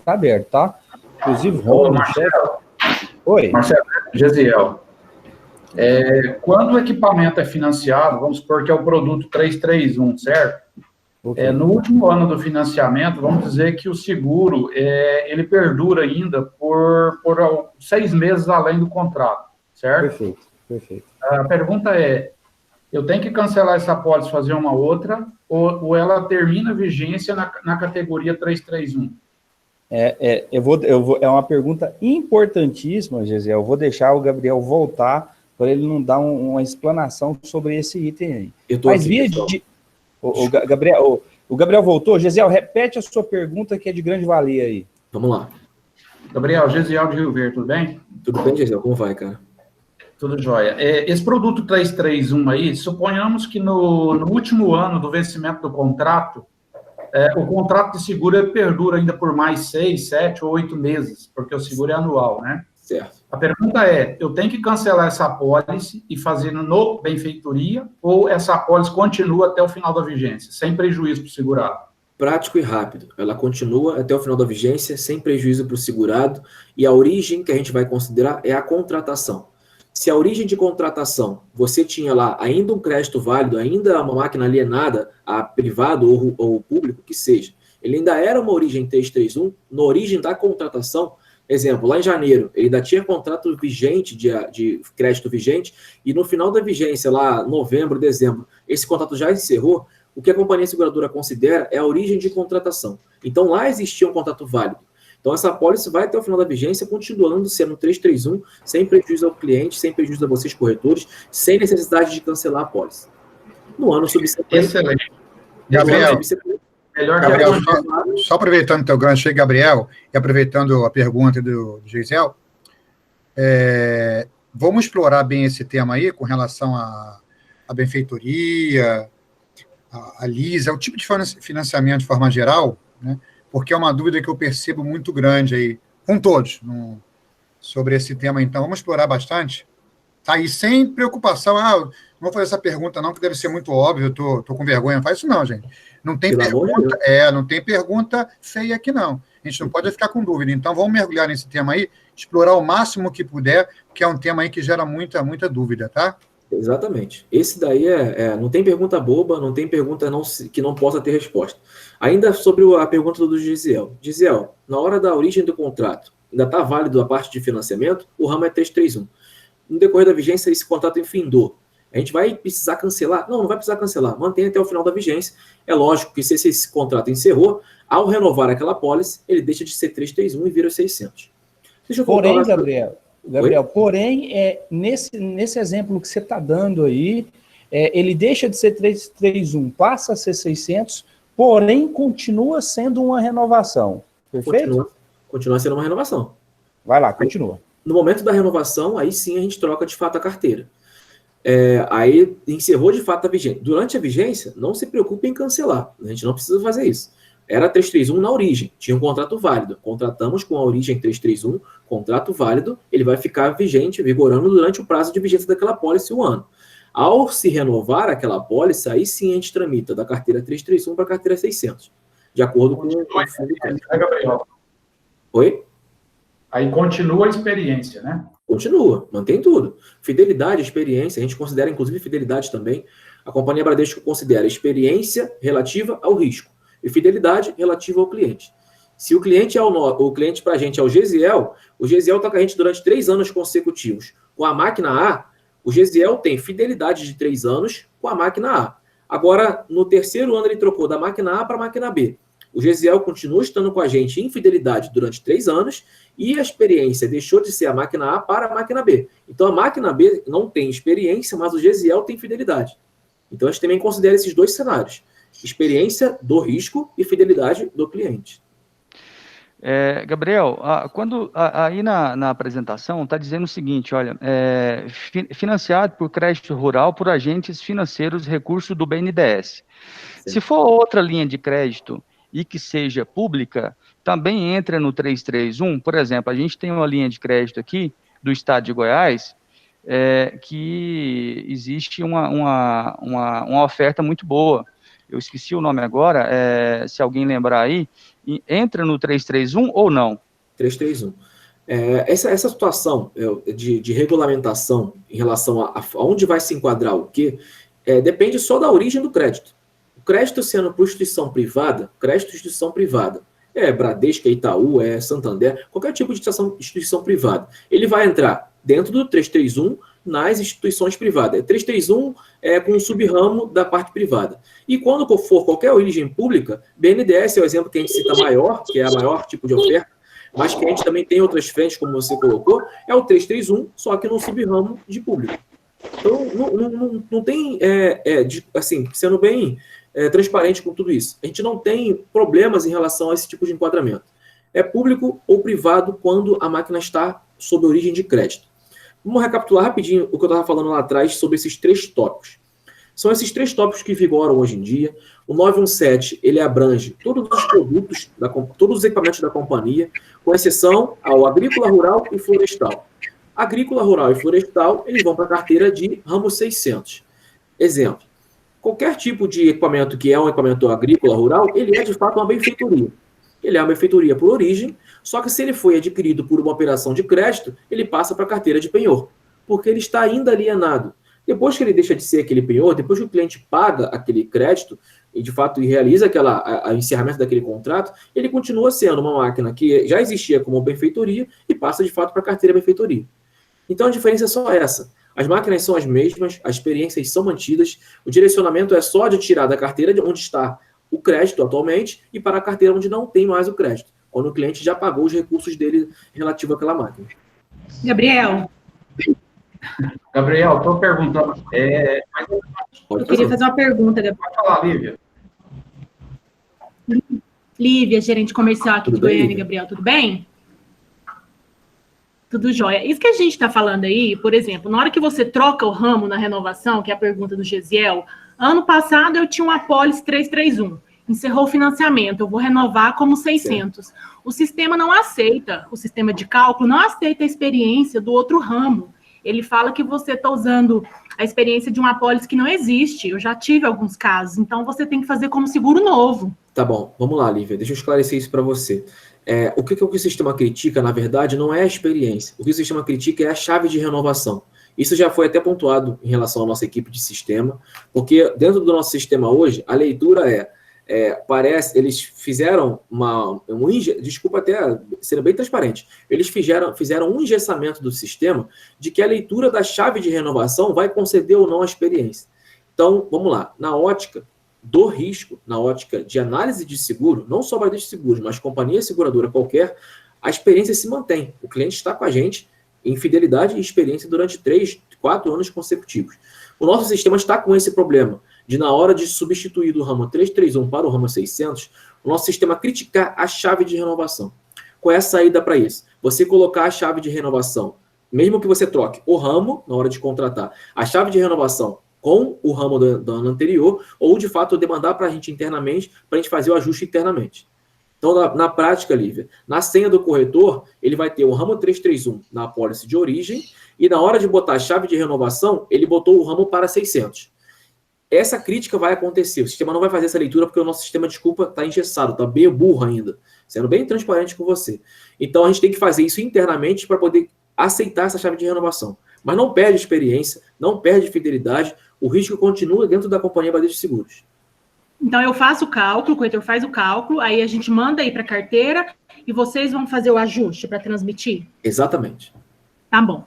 está aberto, tá? Inclusive, Ô, Romulo, Marcelo. chefe. Oi. Marcelo, Gesiel. Quando o equipamento é financiado, vamos supor que é o produto 331, certo? Okay. No último ano do financiamento, vamos dizer que o seguro ele perdura ainda por 6 meses além do contrato, certo? Perfeito. A pergunta é, eu tenho que cancelar essa apólice, fazer uma outra, ou ela termina a vigência na categoria 331? É uma pergunta importantíssima, Gesiel. Eu vou deixar o Gabriel voltar para ele não dar uma explanação sobre esse item aí. Eu tô Mas aqui, via pessoal. O Gabriel voltou. Gesiel, repete a sua pergunta que é de grande valia aí. Vamos lá. Gabriel, Gesiel de Rio Verde, tudo bem? Tudo bem, Gesiel? Como vai, cara? Tudo jóia. Esse produto 331 aí, suponhamos que no último ano do vencimento do contrato, o contrato de seguro ele perdura ainda por mais 6, 7 ou 8 meses, porque o seguro é anual, né? Certo. A pergunta é, eu tenho que cancelar essa apólice e fazer no benfeitoria, ou essa apólice continua até o final da vigência, sem prejuízo para o segurado? Prático e rápido. Ela continua até o final da vigência, sem prejuízo para o segurado, e a origem que a gente vai considerar é a contratação. Se a origem de contratação, você tinha lá ainda um crédito válido, ainda uma máquina alienada a privado ou público, que seja, ele ainda era uma origem 331, na origem da contratação, exemplo, lá em janeiro, ele ainda tinha contrato vigente, de crédito vigente, e no final da vigência, lá novembro, dezembro, esse contrato já encerrou, o que a companhia seguradora considera é a origem de contratação. Então, lá existia um contrato válido. Então, essa apólice vai até o final da vigência, continuando sendo 331, sem prejuízo ao cliente, sem prejuízo a vocês corretores, sem necessidade de cancelar a apólice. No ano subsequente... Excelente. Gabriel, só aproveitando o teu gancho aí, Gabriel, e aproveitando a pergunta do Gisele, vamos explorar bem esse tema aí, com relação à benfeitoria, a LISA, o tipo de financiamento de forma geral, né? Porque é uma dúvida que eu percebo muito grande aí, com todos, sobre esse tema. Então, vamos explorar bastante. Tá aí, sem preocupação. Não vou fazer essa pergunta não, que deve ser muito óbvio, eu tô com vergonha. Não faz isso não, gente. Não tem pergunta, não tem pergunta feia aqui, não. A gente não pode ficar com dúvida. Então, vamos mergulhar nesse tema aí, explorar o máximo que puder, que é um tema aí que gera muita dúvida, tá? Exatamente. Esse daí não tem pergunta boba, não tem pergunta que não possa ter resposta. Ainda sobre a pergunta do Gisiel. Gisiel, na hora da origem do contrato, ainda está válido a parte de financiamento, o ramo é 331. No decorrer da vigência, esse contrato enfindou. A gente vai precisar cancelar? Não vai precisar cancelar. Mantém até o final da vigência. É lógico que se esse contrato encerrou, ao renovar aquela pólice, ele deixa de ser 331 e vira 600. Porém, Gabriel, porém, nesse exemplo que você está dando aí, ele deixa de ser 331, passa a ser 600, porém continua sendo uma renovação. Perfeito? Continua sendo uma renovação. Vai lá, continua. No momento da renovação, aí sim a gente troca de fato a carteira. Aí encerrou de fato a vigência. Durante a vigência, não se preocupe em cancelar. A gente não precisa fazer isso. Era 331 na origem, tinha um contrato válido. Contratamos com a origem 331, contrato válido, ele vai ficar vigente, vigorando durante o prazo de vigência daquela pólice, um ano. Ao se renovar aquela pólice, aí sim a gente tramita da carteira 331 para a carteira 600, de acordo com o fundo. Gabriel? Oi? Aí continua a experiência, né? Continua, mantém tudo. Fidelidade, experiência, a gente considera inclusive fidelidade também. A companhia Bradesco considera experiência relativa ao risco e fidelidade relativa ao cliente. Se o cliente o cliente para a gente é o Gesiel está com a gente durante 3 anos consecutivos. Com a máquina A, o Gesiel tem fidelidade de 3 anos com a máquina A. Agora, no 3º ano, ele trocou da máquina A para a máquina B. O Gesiel continua estando com a gente em fidelidade durante 3 anos e a experiência deixou de ser a máquina A para a máquina B. Então, a máquina B não tem experiência, mas o Gesiel tem fidelidade. Então, a gente também considera esses 2 cenários. Experiência do risco e fidelidade do cliente. Gabriel, aí na apresentação está dizendo o seguinte, olha, financiado por crédito rural por agentes financeiros recurso do BNDES. Sim. Se for outra linha de crédito e que seja pública, também entra no 331, por exemplo, a gente tem uma linha de crédito aqui do estado de Goiás, que existe uma oferta muito boa. eu esqueci o nome agora, se alguém lembrar aí, entra no 331 ou não? 331. Essa situação de regulamentação em relação a onde vai se enquadrar o quê, depende só da origem do crédito. O crédito sendo por instituição privada, Bradesco, Itaú, Santander, qualquer tipo de instituição privada, ele vai entrar dentro do 331 nas instituições privadas. 331 com um sub-ramo da parte privada. E quando for qualquer origem pública, BNDES é o exemplo que a gente cita maior, que é a maior tipo de oferta, mas que a gente também tem outras frentes, como você colocou, é o 331, só que no sub-ramo de público. Então, não tem, assim, sendo bem transparente com tudo isso. A gente não tem problemas em relação a esse tipo de enquadramento. É público ou privado quando a máquina está sob origem de crédito. Vamos recapitular rapidinho o que eu estava falando lá atrás sobre esses 3 tópicos. São esses 3 tópicos que vigoram hoje em dia. O 917, ele abrange todos os produtos, todos os equipamentos da companhia, com exceção ao agrícola, rural e florestal. Agrícola, rural e florestal, eles vão para a carteira de ramo 600. Exemplo, qualquer tipo de equipamento que é um equipamento agrícola, rural, ele é de fato uma benfeitoria. Ele é uma benfeitoria por origem, só que se ele foi adquirido por uma operação de crédito, ele passa para a carteira de penhor, porque ele está ainda alienado. Depois que ele deixa de ser aquele penhor, depois que o cliente paga aquele crédito e de fato realiza o encerramento daquele contrato, ele continua sendo uma máquina que já existia como benfeitoria e passa de fato para a carteira benfeitoria. Então a diferença é só essa. As máquinas são as mesmas, as experiências são mantidas, o direcionamento é só de tirar da carteira de onde está o crédito atualmente e para a carteira onde não tem mais o crédito, quando o cliente já pagou os recursos dele relativo àquela máquina. Gabriel, estou perguntando. Eu queria fazer uma pergunta, Gabriel. Pode falar, Lívia. Lívia, gerente comercial aqui Tudo de bem, Goiânia, Lívia? Gabriel, tudo bem? Tudo jóia. Isso que a gente está falando aí, por exemplo, na hora que você troca o ramo na renovação, que é a pergunta do Gesiel, ano passado eu tinha uma apólice 331, encerrou o financiamento, eu vou renovar como 600. Sim. O sistema não aceita, o sistema de cálculo não aceita a experiência do outro ramo. Ele fala que você está usando a experiência de uma apólice que não existe. Eu já tive alguns casos, então você tem que fazer como seguro novo. Tá bom, vamos lá, Lívia, deixa eu esclarecer isso para você. O que o sistema critica, na verdade, não é a experiência. O que o sistema critica é a chave de renovação. Isso já foi até pontuado em relação à nossa equipe de sistema, porque dentro do nosso sistema hoje, a leitura parece, eles fizeram desculpa até sendo bem transparente, eles fizeram um engessamento do sistema de que a leitura da chave de renovação vai conceder ou não a experiência. Então, vamos lá, na ótica do risco, na ótica de análise de seguro, não só Bradesco Seguros, mas companhia seguradora qualquer, a experiência se mantém. O cliente está com a gente em fidelidade e experiência durante 3, 4 anos consecutivos. O nosso sistema está com esse problema de, na hora de substituir do ramo 331 para o ramo 600, o nosso sistema criticar a chave de renovação. Qual é a saída para isso? Você colocar a chave de renovação, mesmo que você troque o ramo na hora de contratar, a chave de renovação com o ramo do ano anterior, ou de fato demandar para a gente internamente, para a gente fazer o ajuste internamente. Então, na prática, Lívia, na senha do corretor, ele vai ter o ramo 331 na apólice de origem, e na hora de botar a chave de renovação, ele botou o ramo para 600. Essa crítica vai acontecer, o sistema não vai fazer essa leitura, porque o nosso sistema, desculpa, está engessado, está bem burro ainda, sendo bem transparente com você. Então, a gente tem que fazer isso internamente para poder aceitar essa chave de renovação. Mas não perde experiência, não perde fidelidade, o risco continua dentro da companhia Bradesco Seguros. Então, eu faço o cálculo, o corretor faz o cálculo, aí a gente manda aí para a carteira e vocês vão fazer o ajuste para transmitir? Exatamente. Tá bom.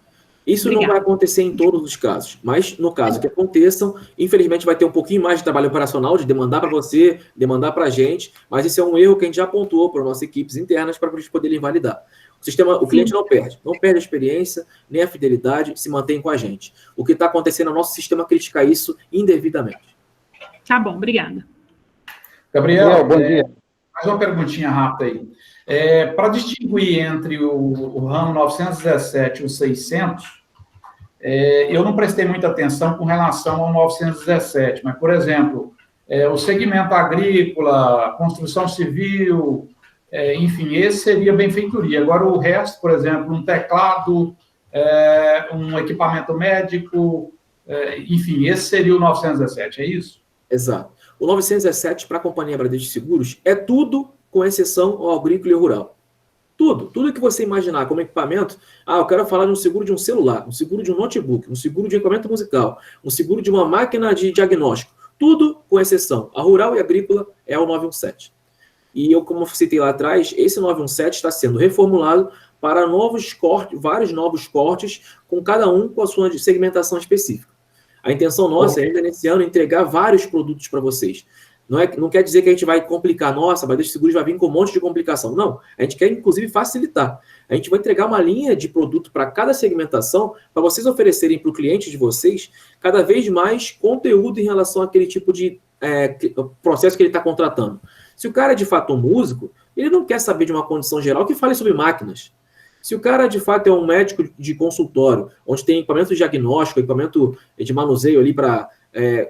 Isso Obrigada. Não vai acontecer em todos os casos, mas no caso que aconteçam, infelizmente vai ter um pouquinho mais de trabalho operacional, de demandar para você, demandar para a gente, mas isso é um erro que a gente já apontou para nossas equipes internas para eles poderem validar. O cliente não perde a experiência, nem a fidelidade, se mantém com a gente. O que está acontecendo é o nosso sistema criticar isso indevidamente. Tá bom, obrigada. Gabriel, bom dia. Mais uma perguntinha rápida aí. Para distinguir entre o ramo 917 e o 600, eu não prestei muita atenção com relação ao 917, mas, por exemplo, o segmento agrícola, construção civil, enfim, esse seria benfeitoria. Agora, o resto, por exemplo, um teclado, um equipamento médico, enfim, esse seria o 917, é isso? Exato. O 917 para a Companhia Bradesco de Seguros é tudo com exceção ao agrícola e rural. Tudo que você imaginar como equipamento. Eu quero falar de um seguro de um celular, um seguro de um notebook, um seguro de um equipamento musical, um seguro de uma máquina de diagnóstico. Tudo com exceção. A rural e agrícola é o 917. E eu, como eu citei lá atrás, esse 917 está sendo reformulado para novos cortes, vários novos cortes, com cada um com a sua segmentação específica. A intenção nossa é ainda nesse ano entregar vários produtos para vocês. Não quer dizer que a gente vai complicar. Nossa, a Bradesco Seguros vai vir com um monte de complicação. Não, a gente quer, inclusive, facilitar. A gente vai entregar uma linha de produto para cada segmentação, para vocês oferecerem para o cliente de vocês cada vez mais conteúdo em relação àquele tipo de processo que ele está contratando. Se o cara é, de fato, um músico, ele não quer saber de uma condição geral que fale sobre máquinas. Se o cara, de fato, é um médico de consultório, onde tem equipamento de diagnóstico, equipamento de manuseio ali para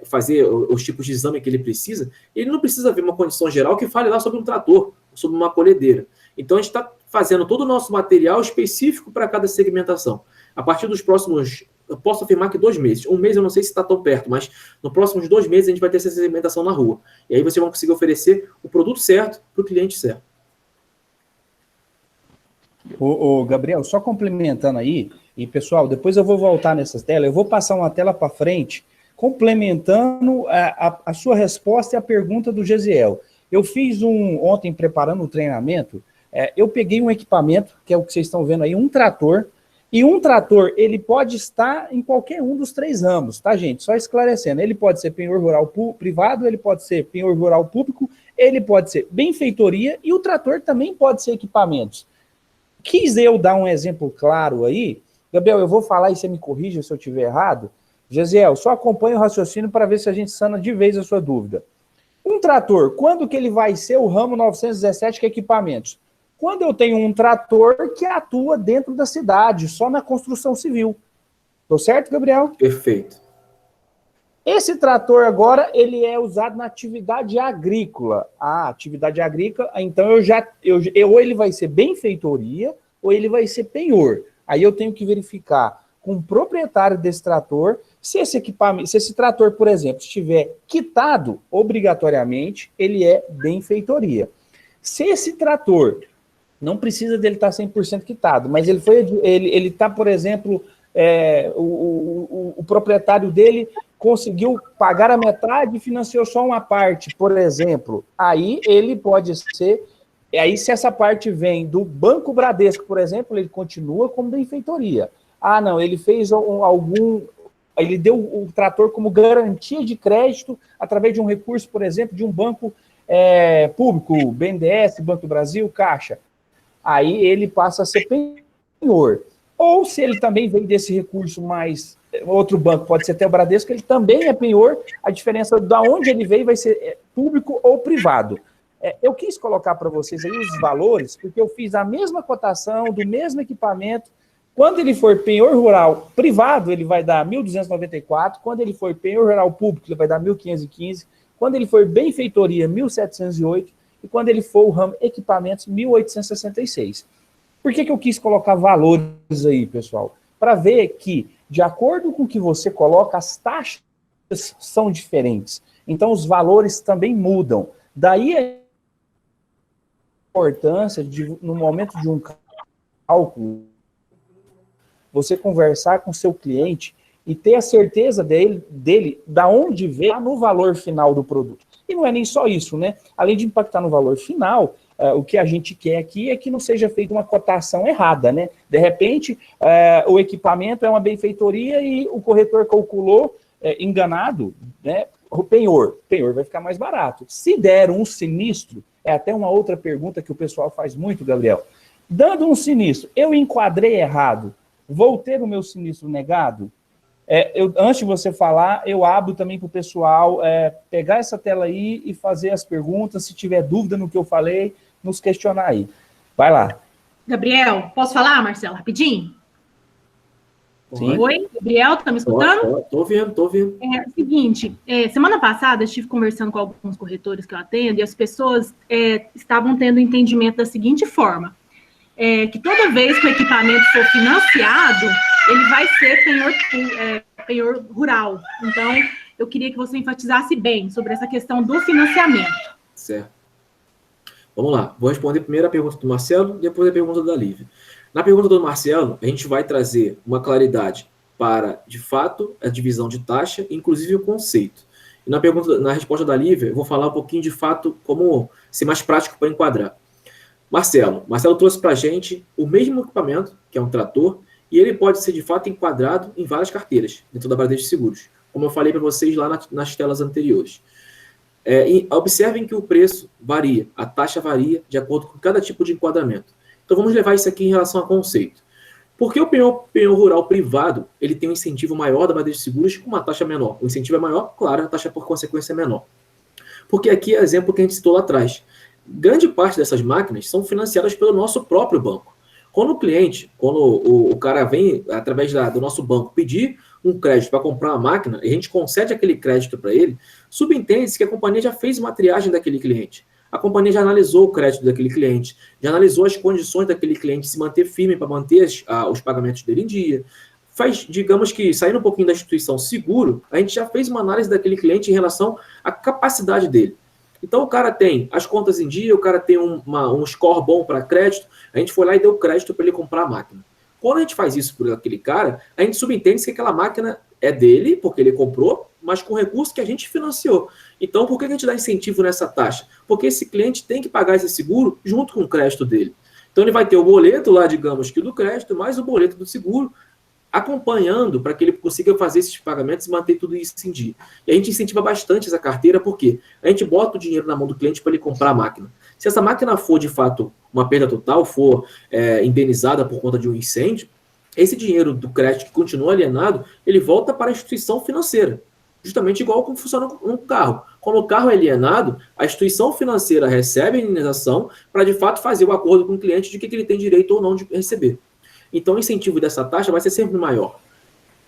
fazer os tipos de exame que ele precisa, ele não precisa ver uma condição geral que fale lá sobre um trator, sobre uma colhedeira. Então, a gente está fazendo todo o nosso material específico para cada segmentação. A partir dos próximos, eu posso afirmar que 2 meses. 1 mês eu não sei se está tão perto, mas nos próximos 2 meses a gente vai ter essa segmentação na rua. E aí vocês vão conseguir oferecer o produto certo para o cliente certo. Ô, Gabriel, só complementando aí, e pessoal, depois eu vou voltar nessas telas, eu vou passar uma tela para frente, complementando a sua resposta e a pergunta do Gesiel. Eu fiz ontem, preparando o treinamento, eu peguei um equipamento, que é o que vocês estão vendo aí, um trator, e um trator, ele pode estar em qualquer um dos 3 ramos, tá, gente? Só esclarecendo, ele pode ser penhor rural privado, ele pode ser penhor rural público, ele pode ser benfeitoria, e o trator também pode ser equipamentos. Quis eu dar um exemplo claro aí, Gabriel, eu vou falar e você me corrija se eu estiver errado. Gesiel, só acompanha o raciocínio para ver se a gente sana de vez a sua dúvida. Um trator, quando que ele vai ser o ramo 917, que é equipamentos? Quando eu tenho um trator que atua dentro da cidade, só na construção civil. Tô certo, Gabriel? Perfeito. Esse trator agora, ele é usado na atividade agrícola. Atividade agrícola, então ou ele vai ser benfeitoria, ou ele vai ser penhor. Aí eu tenho que verificar com o proprietário desse trator, se esse trator, por exemplo, estiver quitado, obrigatoriamente, ele é benfeitoria. Se esse trator, não precisa dele estar 100% quitado, mas ele está, por exemplo, o proprietário dele conseguiu pagar a metade e financiou só uma parte, por exemplo, aí ele pode ser, aí se essa parte vem do Banco Bradesco, por exemplo, ele continua como benfeitoria. Não, ele fez ele deu o trator como garantia de crédito através de um recurso, por exemplo, de um banco público, BNDES, Banco do Brasil, Caixa. Aí ele passa a ser penhor. Ou se ele também vem desse recurso mais outro banco, pode ser até o Bradesco, ele também é penhor, a diferença de onde ele veio vai ser público ou privado. Eu quis colocar para vocês aí os valores, porque eu fiz a mesma cotação do mesmo equipamento. Quando ele for penhor rural privado, ele vai dar 1.294, quando ele for penhor rural público, ele vai dar 1.515, quando ele for benfeitoria, 1.708, e quando ele for o ramo equipamentos, 1.866. Por que eu quis colocar valores aí, pessoal? Para ver que, de acordo com o que você coloca, as taxas são diferentes. Então, os valores também mudam. Daí a importância, no momento de um cálculo, você conversar com seu cliente e ter a certeza dele da onde veio no valor final do produto. E não é nem só isso, né? Além de impactar no valor final, o que a gente quer aqui é que não seja feita uma cotação errada, né? De repente, o equipamento é uma benfeitoria e o corretor calculou enganado, né? O penhor vai ficar mais barato. Se der um sinistro, é até uma outra pergunta que o pessoal faz muito, Gabriel. Dando um sinistro, eu enquadrei errado, vou ter o meu sinistro negado? Antes de você falar, eu abro também para o pessoal pegar essa tela aí e fazer as perguntas. Se tiver dúvida no que eu falei, nos questionar aí. Vai lá. Gabriel, posso falar, Marcelo, rapidinho? Sim. Oi, Gabriel, tá me escutando? Tô ouvindo. É o seguinte, semana passada eu estive conversando com alguns corretores que eu atendo e as pessoas estavam tendo entendimento da seguinte forma, que toda vez que o equipamento for financiado, ele vai ser penhor rural. Então, eu queria que você enfatizasse bem sobre essa questão do financiamento. Certo. Vamos lá. Vou responder primeiro a pergunta do Marcelo, depois a pergunta da Lívia. Na pergunta do Marcelo, a gente vai trazer uma claridade para, de fato, a divisão de taxa, inclusive o conceito. E na resposta da Lívia, eu vou falar um pouquinho, de fato, como ser mais prático para enquadrar. Marcelo trouxe para a gente o mesmo equipamento, que é um trator, e ele pode ser, de fato, enquadrado em várias carteiras, dentro da Bradesco de Seguros, como eu falei para vocês lá nas telas anteriores. E observem que o preço varia, a taxa varia de acordo com cada tipo de enquadramento. Então, vamos levar isso aqui em relação a conceito. Por que o penhor rural privado ele tem um incentivo maior da Bradesco de Seguros com uma taxa menor? O incentivo é maior, claro, a taxa, por consequência, é menor. Porque aqui é o exemplo que a gente citou lá atrás. Grande parte dessas máquinas são financiadas pelo nosso próprio banco. Quando o cara vem, através do nosso banco, pedir um crédito para comprar uma máquina, e a gente concede aquele crédito para ele, subentende-se que a companhia já fez uma triagem daquele cliente. A companhia já analisou o crédito daquele cliente, já analisou as condições daquele cliente se manter firme para manter os pagamentos dele em dia. Digamos que, saindo um pouquinho da instituição seguro, a gente já fez uma análise daquele cliente em relação à capacidade dele. Então, o cara tem as contas em dia, o cara tem um score bom para crédito, a gente foi lá e deu crédito para ele comprar a máquina. Quando a gente faz isso por aquele cara, a gente subentende que aquela máquina é dele, porque ele comprou, mas com recurso que a gente financiou. Então, por que a gente dá incentivo nessa taxa? Porque esse cliente tem que pagar esse seguro junto com o crédito dele. Então, ele vai ter o boleto lá, digamos que do crédito, mais o boleto do seguro, acompanhando para que ele consiga fazer esses pagamentos e manter tudo isso em dia. E a gente incentiva bastante essa carteira, porque a gente bota o dinheiro na mão do cliente para ele comprar a máquina. Se essa máquina for, de fato, uma perda total, for indenizada por conta de um incêndio, esse dinheiro do crédito que continua alienado, ele volta para a instituição financeira. Justamente igual como funciona um carro. Quando o carro é alienado, a instituição financeira recebe a indenização para, de fato, fazer o acordo com o cliente de que ele tem direito ou não de receber. Então, o incentivo dessa taxa vai ser sempre maior.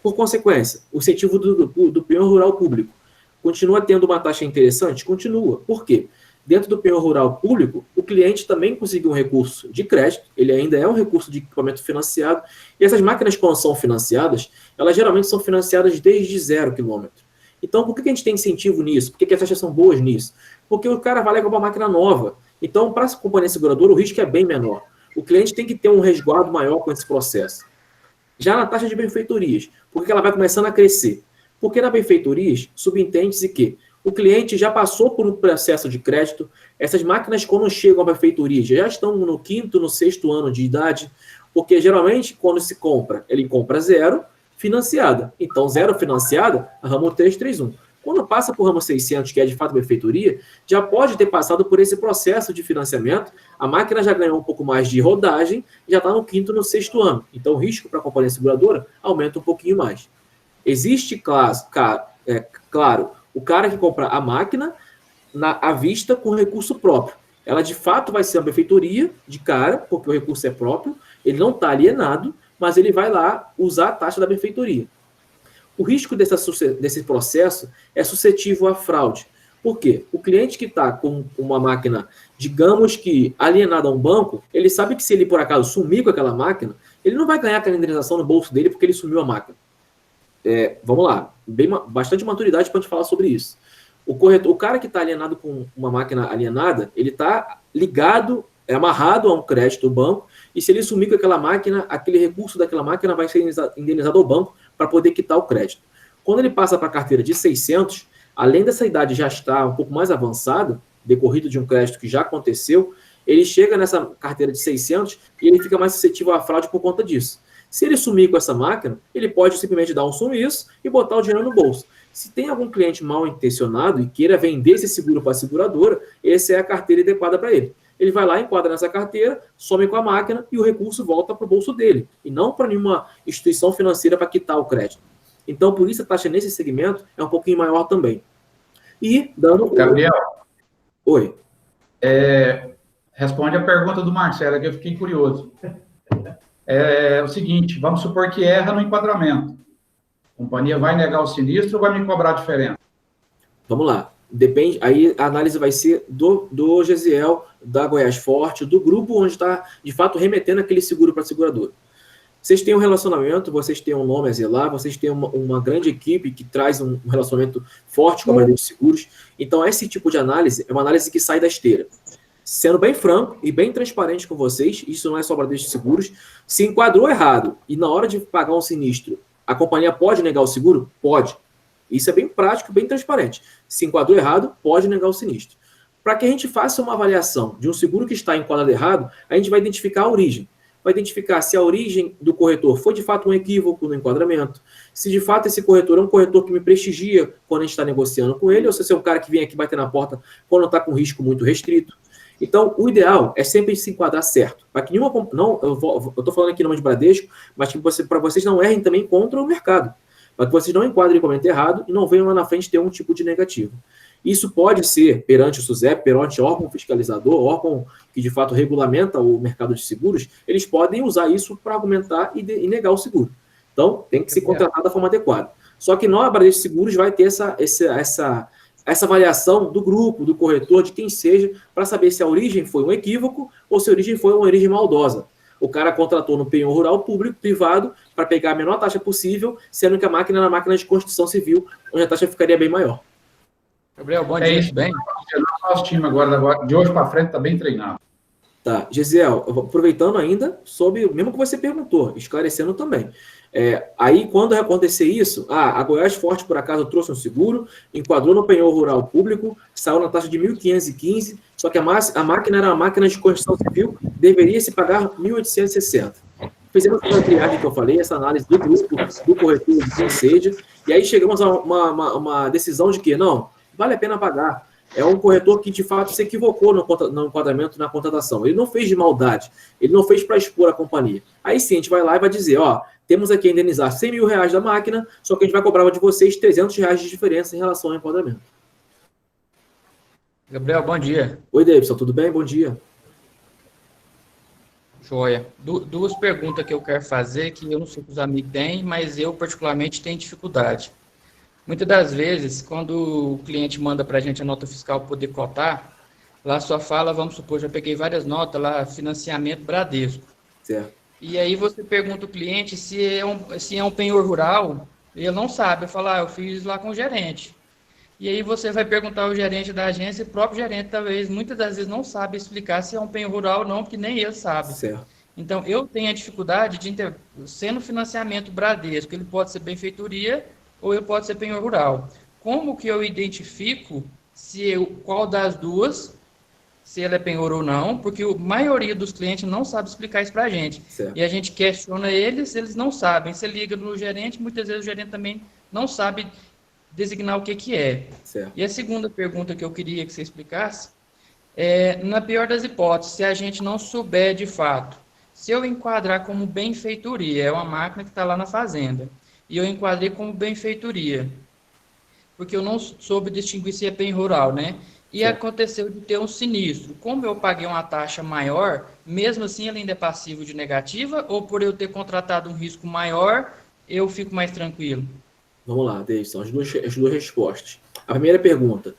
Por consequência, o incentivo do penhor rural público continua tendo uma taxa interessante? Continua. Por quê? Dentro do penhor rural público, o cliente também conseguiu um recurso de crédito, ele ainda é um recurso de equipamento financiado, e essas máquinas, quando são financiadas, elas geralmente são financiadas desde 0 quilômetro. Então, por que a gente tem incentivo nisso? Por que as taxas são boas nisso? Porque o cara vai lá comprar uma máquina nova. Então, para a companhia seguradora, o risco é bem menor. O cliente tem que ter um resguardo maior com esse processo. Já na taxa de benfeitorias, por que ela vai começando a crescer? Porque na benfeitorias, subentende-se que o cliente já passou por um processo de crédito, essas máquinas, quando chegam à benfeitoria, já estão no 5º, no 6º ano de idade, porque geralmente, quando se compra, ele compra 0, financiada. Então, 0 financiada, a ramo 331. Quando passa por ramo 600, que é de fato benfeitoria, já pode ter passado por esse processo de financiamento, a máquina já ganhou um pouco mais de rodagem, já está no 5º, no 6º ano. Então, o risco para a companhia seguradora aumenta um pouquinho mais. Existe, claro, o cara que compra a máquina à vista com recurso próprio. Ela, de fato, vai ser uma benfeitoria de cara, porque o recurso é próprio, ele não está alienado, mas ele vai lá usar a taxa da benfeitoria. O risco desse processo é suscetível à fraude. Por quê? O cliente que está com uma máquina, digamos que alienada a um banco, ele sabe que se ele, por acaso, sumir com aquela máquina, ele não vai ganhar aquela indenização no bolso dele porque ele sumiu a máquina. Vamos lá, bastante maturidade para a gente falar sobre isso. O cara que está alienado com uma máquina alienada, ele está ligado, amarrado a um crédito do banco, e se ele sumir com aquela máquina, aquele recurso daquela máquina vai ser indenizado ao banco para poder quitar o crédito. Quando ele passa para a carteira de 600, além dessa idade já estar um pouco mais avançada, decorrido de um crédito que já aconteceu, ele chega nessa carteira de 600 e ele fica mais suscetível à fraude por conta disso. Se ele sumir com essa máquina, ele pode simplesmente dar um sumiço e botar o dinheiro no bolso. Se tem algum cliente mal intencionado e queira vender esse seguro para a seguradora, essa é a carteira adequada para ele. Ele vai lá, enquadra nessa carteira, some com a máquina e o recurso volta para o bolso dele, e não para nenhuma instituição financeira para quitar o crédito. Então, por isso, a taxa nesse segmento é um pouquinho maior também. E, dando... Gabriel. Oi. Responde a pergunta do Marcelo, que eu fiquei curioso. É o seguinte, vamos supor que erra no enquadramento. A companhia vai negar o sinistro ou vai me cobrar a diferença? Vamos lá. Depende, aí a análise vai ser do GESIEL, da Goiás Forte, do grupo onde está, de fato, remetendo aquele seguro para a seguradora. Vocês têm um relacionamento, vocês têm um nome a zelar, vocês têm uma grande equipe que traz um relacionamento forte com a Bradesco Seguros. Então, esse tipo de análise é uma análise que sai da esteira. Sendo bem franco e bem transparente com vocês, isso não é só Bradesco Seguros, se enquadrou errado e na hora de pagar um sinistro, a companhia pode negar o seguro? Pode. Isso é bem prático, bem transparente. Se enquadrou errado, pode negar o sinistro. Para que a gente faça uma avaliação de um seguro que está enquadrado errado, a gente vai identificar a origem. Vai identificar se a origem do corretor foi de fato um equívoco no enquadramento, se de fato esse corretor é um corretor que me prestigia quando a gente está negociando com ele, ou se é um cara que vem aqui bater na porta quando está com risco muito restrito. Então, o ideal é sempre se enquadrar certo. Para que nenhuma. Não, eu estou falando aqui em nome de Bradesco, mas para vocês não errem também contra o mercado. Para que vocês não enquadrem em momento errado e não venham lá na frente ter um tipo de negativo. Isso pode ser perante o SUSEP, perante órgão fiscalizador, órgão que de fato regulamenta o mercado de seguros, eles podem usar isso para argumentar e negar o seguro. Então, tem que ser contratado da forma adequada. Só que nós, a Bradesco Seguros, vai ter essa avaliação do grupo, do corretor, de quem seja, para saber se a origem foi um equívoco ou se a origem foi uma origem maldosa. O cara contratou no penhor rural público, privado, para pegar a menor taxa possível, sendo que a máquina era uma máquina de construção civil, onde a taxa ficaria bem maior. Gabriel, bom dia, isso, bem? Nosso time agora, de hoje para frente, está bem treinado. Tá, Gesiel, aproveitando ainda sobre o mesmo que você perguntou, esclarecendo também. Aí, quando acontecer isso, a Goiás Forte, por acaso, trouxe um seguro, enquadrou no penhor rural público, saiu na taxa de 1.515, só que a máquina era uma máquina de construção civil, deveria se pagar 1.860. Fizemos essa triagem que eu falei, essa análise do grupo, do corretor, de quem seja, e aí chegamos a uma decisão de que, não, vale a pena pagar. É um corretor que, de fato, se equivocou no enquadramento, na contratação. Ele não fez de maldade. Ele não fez para expor a companhia. Aí sim, a gente vai lá e vai dizer, ó, temos aqui a indenizar R$100 mil da máquina, só que a gente vai cobrar de vocês R$300 de diferença em relação ao enquadramento. Gabriel, bom dia. Oi, Davidson, tudo bem? Bom dia. Joia. Duas perguntas que eu quero fazer, que eu não sei se os amigos têm, mas eu, particularmente, tenho dificuldade. Muitas das vezes, quando o cliente manda para a gente a nota fiscal para poder cotar, lá só fala, vamos supor, já peguei várias notas lá, financiamento Bradesco. Certo. E aí você pergunta o cliente se é um penhor rural, ele não sabe. Eu falo, eu fiz lá com o gerente. E aí você vai perguntar ao gerente da agência, e o próprio gerente, talvez, muitas das vezes não sabe explicar se é um penhor rural ou não, porque nem ele sabe. Certo. Então, eu tenho a dificuldade de, sendo financiamento Bradesco, ele pode ser benfeitoria, ou ele pode ser penhor rural. Como que eu identifico qual das duas, se ele é penhor ou não? Porque a maioria dos clientes não sabe explicar isso para a gente. Certo. E a gente questiona eles não sabem. Você liga no gerente, muitas vezes o gerente também não sabe designar o que é. Certo. E a segunda pergunta que eu queria que você explicasse na pior das hipóteses, se a gente não souber de fato, se eu enquadrar como benfeitoria, é uma máquina que está lá na fazenda, e eu enquadrei como benfeitoria, porque eu não soube distinguir se é penhor rural, né? E aconteceu de ter um sinistro. Como eu paguei uma taxa maior, mesmo assim ele ainda é passivo de negativa, ou por eu ter contratado um risco maior, eu fico mais tranquilo? Vamos lá, Davidson, as duas respostas. A primeira pergunta,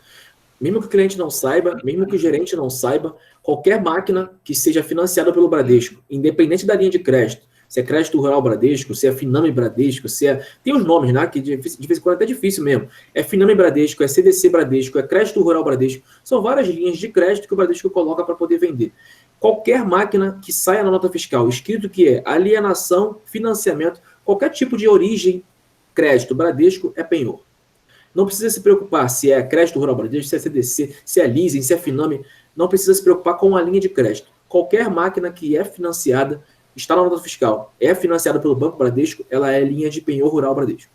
mesmo que o cliente não saiba, mesmo que o gerente não saiba, qualquer máquina que seja financiada pelo Bradesco, independente da linha de crédito, se é crédito rural Bradesco, se é Finame Bradesco, se é... Tem os nomes, né? Que de vez em quando é até difícil mesmo. É Finame Bradesco, é CDC Bradesco, é crédito rural Bradesco. São várias linhas de crédito que o Bradesco coloca para poder vender. Qualquer máquina que saia na nota fiscal, escrito que é alienação, financiamento, qualquer tipo de origem, crédito Bradesco é penhor. Não precisa se preocupar se é crédito rural Bradesco, se é CDC, se é leasing, se é Finame. Não precisa se preocupar com a linha de crédito. Qualquer máquina que é financiada está na nota fiscal, é financiada pelo Banco Bradesco, ela é linha de penhor rural Bradesco.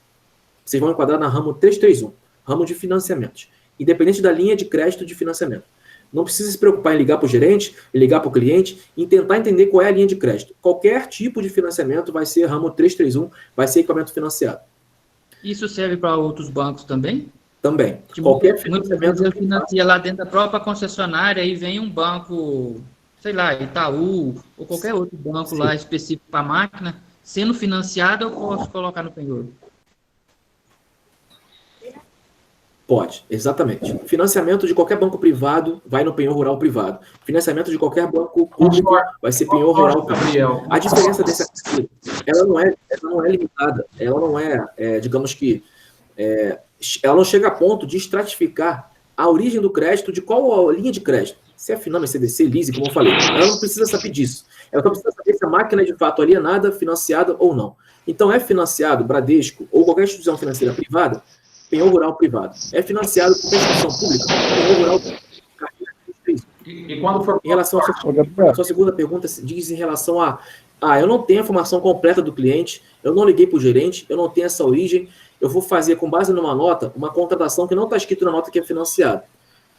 Vocês vão enquadrar na ramo 331, ramo de financiamentos, independente da linha de crédito de financiamento. Não precisa se preocupar em ligar para o gerente, em ligar para o cliente, em tentar entender qual é a linha de crédito. Qualquer tipo de financiamento vai ser ramo 331, vai ser equipamento financiado. Isso serve para outros bancos também? Também. Tipo, Qualquer financiamento eu financia lá dentro da própria concessionária e vem um banco, sei lá, Itaú, ou qualquer outro banco lá específico para a máquina, sendo financiado, eu posso colocar no penhor? Pode, exatamente. Financiamento de qualquer banco privado vai no penhor rural privado. Financiamento de qualquer banco público vai ser penhor rural público. A diferença desse aqui... ela não é limitada, ela não digamos que, ela não chega a ponto de estratificar a origem do crédito de qual a linha de crédito. Se é Finame, CDC, Lise, como eu falei. Ela não precisa saber disso. Ela só precisa saber se a máquina é de fato alienada, financiada ou não. Então, é financiado, Bradesco, ou qualquer instituição financeira privada, penhor rural privado. É financiado por instituição pública, penhor rural privado. E quando for... Em relação à sua segunda pergunta, diz em relação a eu não tenho a informação completa do cliente, eu não liguei para o gerente, eu não tenho essa origem, eu vou fazer, com base numa nota, uma contratação que não está escrito na nota que é financiado.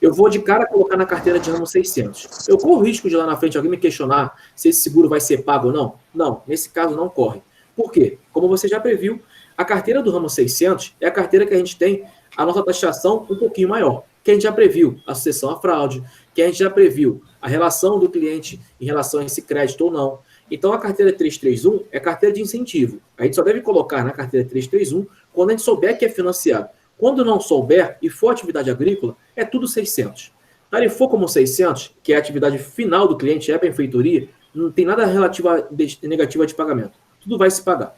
Eu vou de cara colocar na carteira de ramo 600. Eu corro o risco de lá na frente alguém me questionar se esse seguro vai ser pago ou não? Não, nesse caso não corre. Por quê? Como você já previu, a carteira do ramo 600 é a carteira que a gente tem a nossa taxação um pouquinho maior, que a gente já previu a sucessão à fraude, que a gente já previu a relação do cliente em relação a esse crédito ou não. Então, a carteira 331 é carteira de incentivo. A gente só deve colocar na carteira 331 quando a gente souber que é financiado. Quando não souber e for atividade agrícola, é tudo 600. Tarifou como 600, que é a atividade final do cliente, é a benfeitoria, não tem nada relativo a negativa de pagamento. Tudo vai se pagar.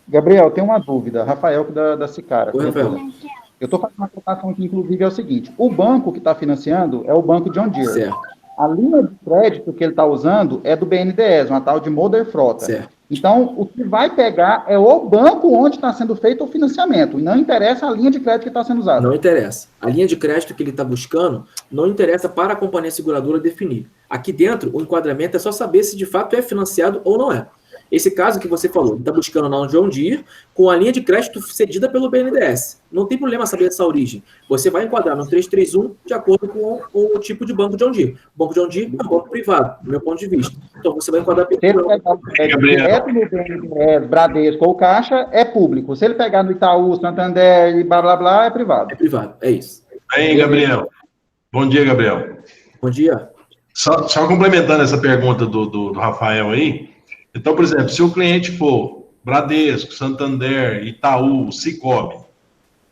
Gabriel, tem uma dúvida. Rafael, da Sicara. Oi, Rafael. Eu estou fazendo uma cotação aqui, inclusive, é o seguinte. O banco que está financiando é o banco John Deere. Certo. A linha de crédito que ele está usando é do BNDES, uma tal de Moder Frota. Certo. Então, o que vai pegar é o banco onde está sendo feito o financiamento. E não interessa a linha de crédito que está sendo usada. Não interessa. A linha de crédito que ele está buscando não interessa para a companhia seguradora definir. Aqui dentro, o enquadramento é só saber se de fato é financiado ou não é. Esse caso que você falou, ele está buscando na John Deere com a linha de crédito cedida pelo BNDES. Não tem problema saber essa origem. Você vai enquadrar no 331 de acordo com o tipo de banco John Deere. O banco John Deere é um banco privado, do meu ponto de vista. Então, você vai enquadrar pelo... Se ele pegar o crédito direto no BNDES, Bradesco ou Caixa, é público. Se ele pegar no Itaú, Santander e blá, blá, blá, é privado. É privado, é isso. Bem, Gabriel. Bom dia, Gabriel. Bom dia. Só complementando essa pergunta do Rafael aí. Então, por exemplo, se o cliente for Bradesco, Santander, Itaú, Sicoob,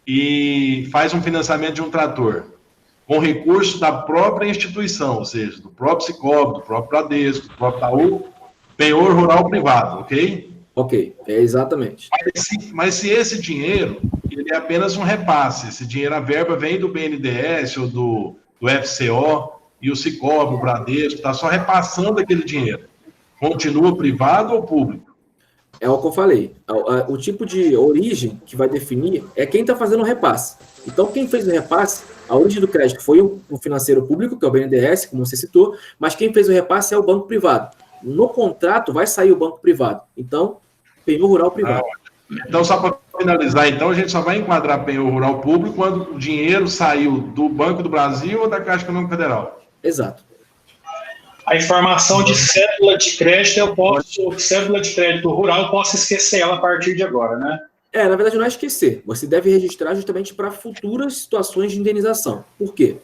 e faz um financiamento de um trator com recurso da própria instituição, ou seja, do próprio Sicoob, do próprio Bradesco, do próprio Itaú, penhor rural privado, ok? Ok, é exatamente. Mas se esse dinheiro, ele é apenas um repasse, esse dinheiro, a verba vem do BNDES ou do FCO, e o Sicoob, o Bradesco, está só repassando aquele dinheiro. Continua privado ou público? É o que eu falei. O tipo de origem que vai definir é quem está fazendo o repasse. Então, quem fez o repasse, a origem do crédito foi o financeiro público, que é o BNDES, como você citou, mas quem fez o repasse é o banco privado. No contrato vai sair o banco privado. Então, penhor rural privado. Então, só para finalizar, então, a gente só vai enquadrar penhor rural público quando o dinheiro saiu do Banco do Brasil ou da Caixa Econômica Federal? Exato. A informação de cédula de crédito, cédula de crédito rural, eu posso esquecer ela a partir de agora, né? Na verdade não é esquecer. Você deve registrar justamente para futuras situações de indenização. Por quê?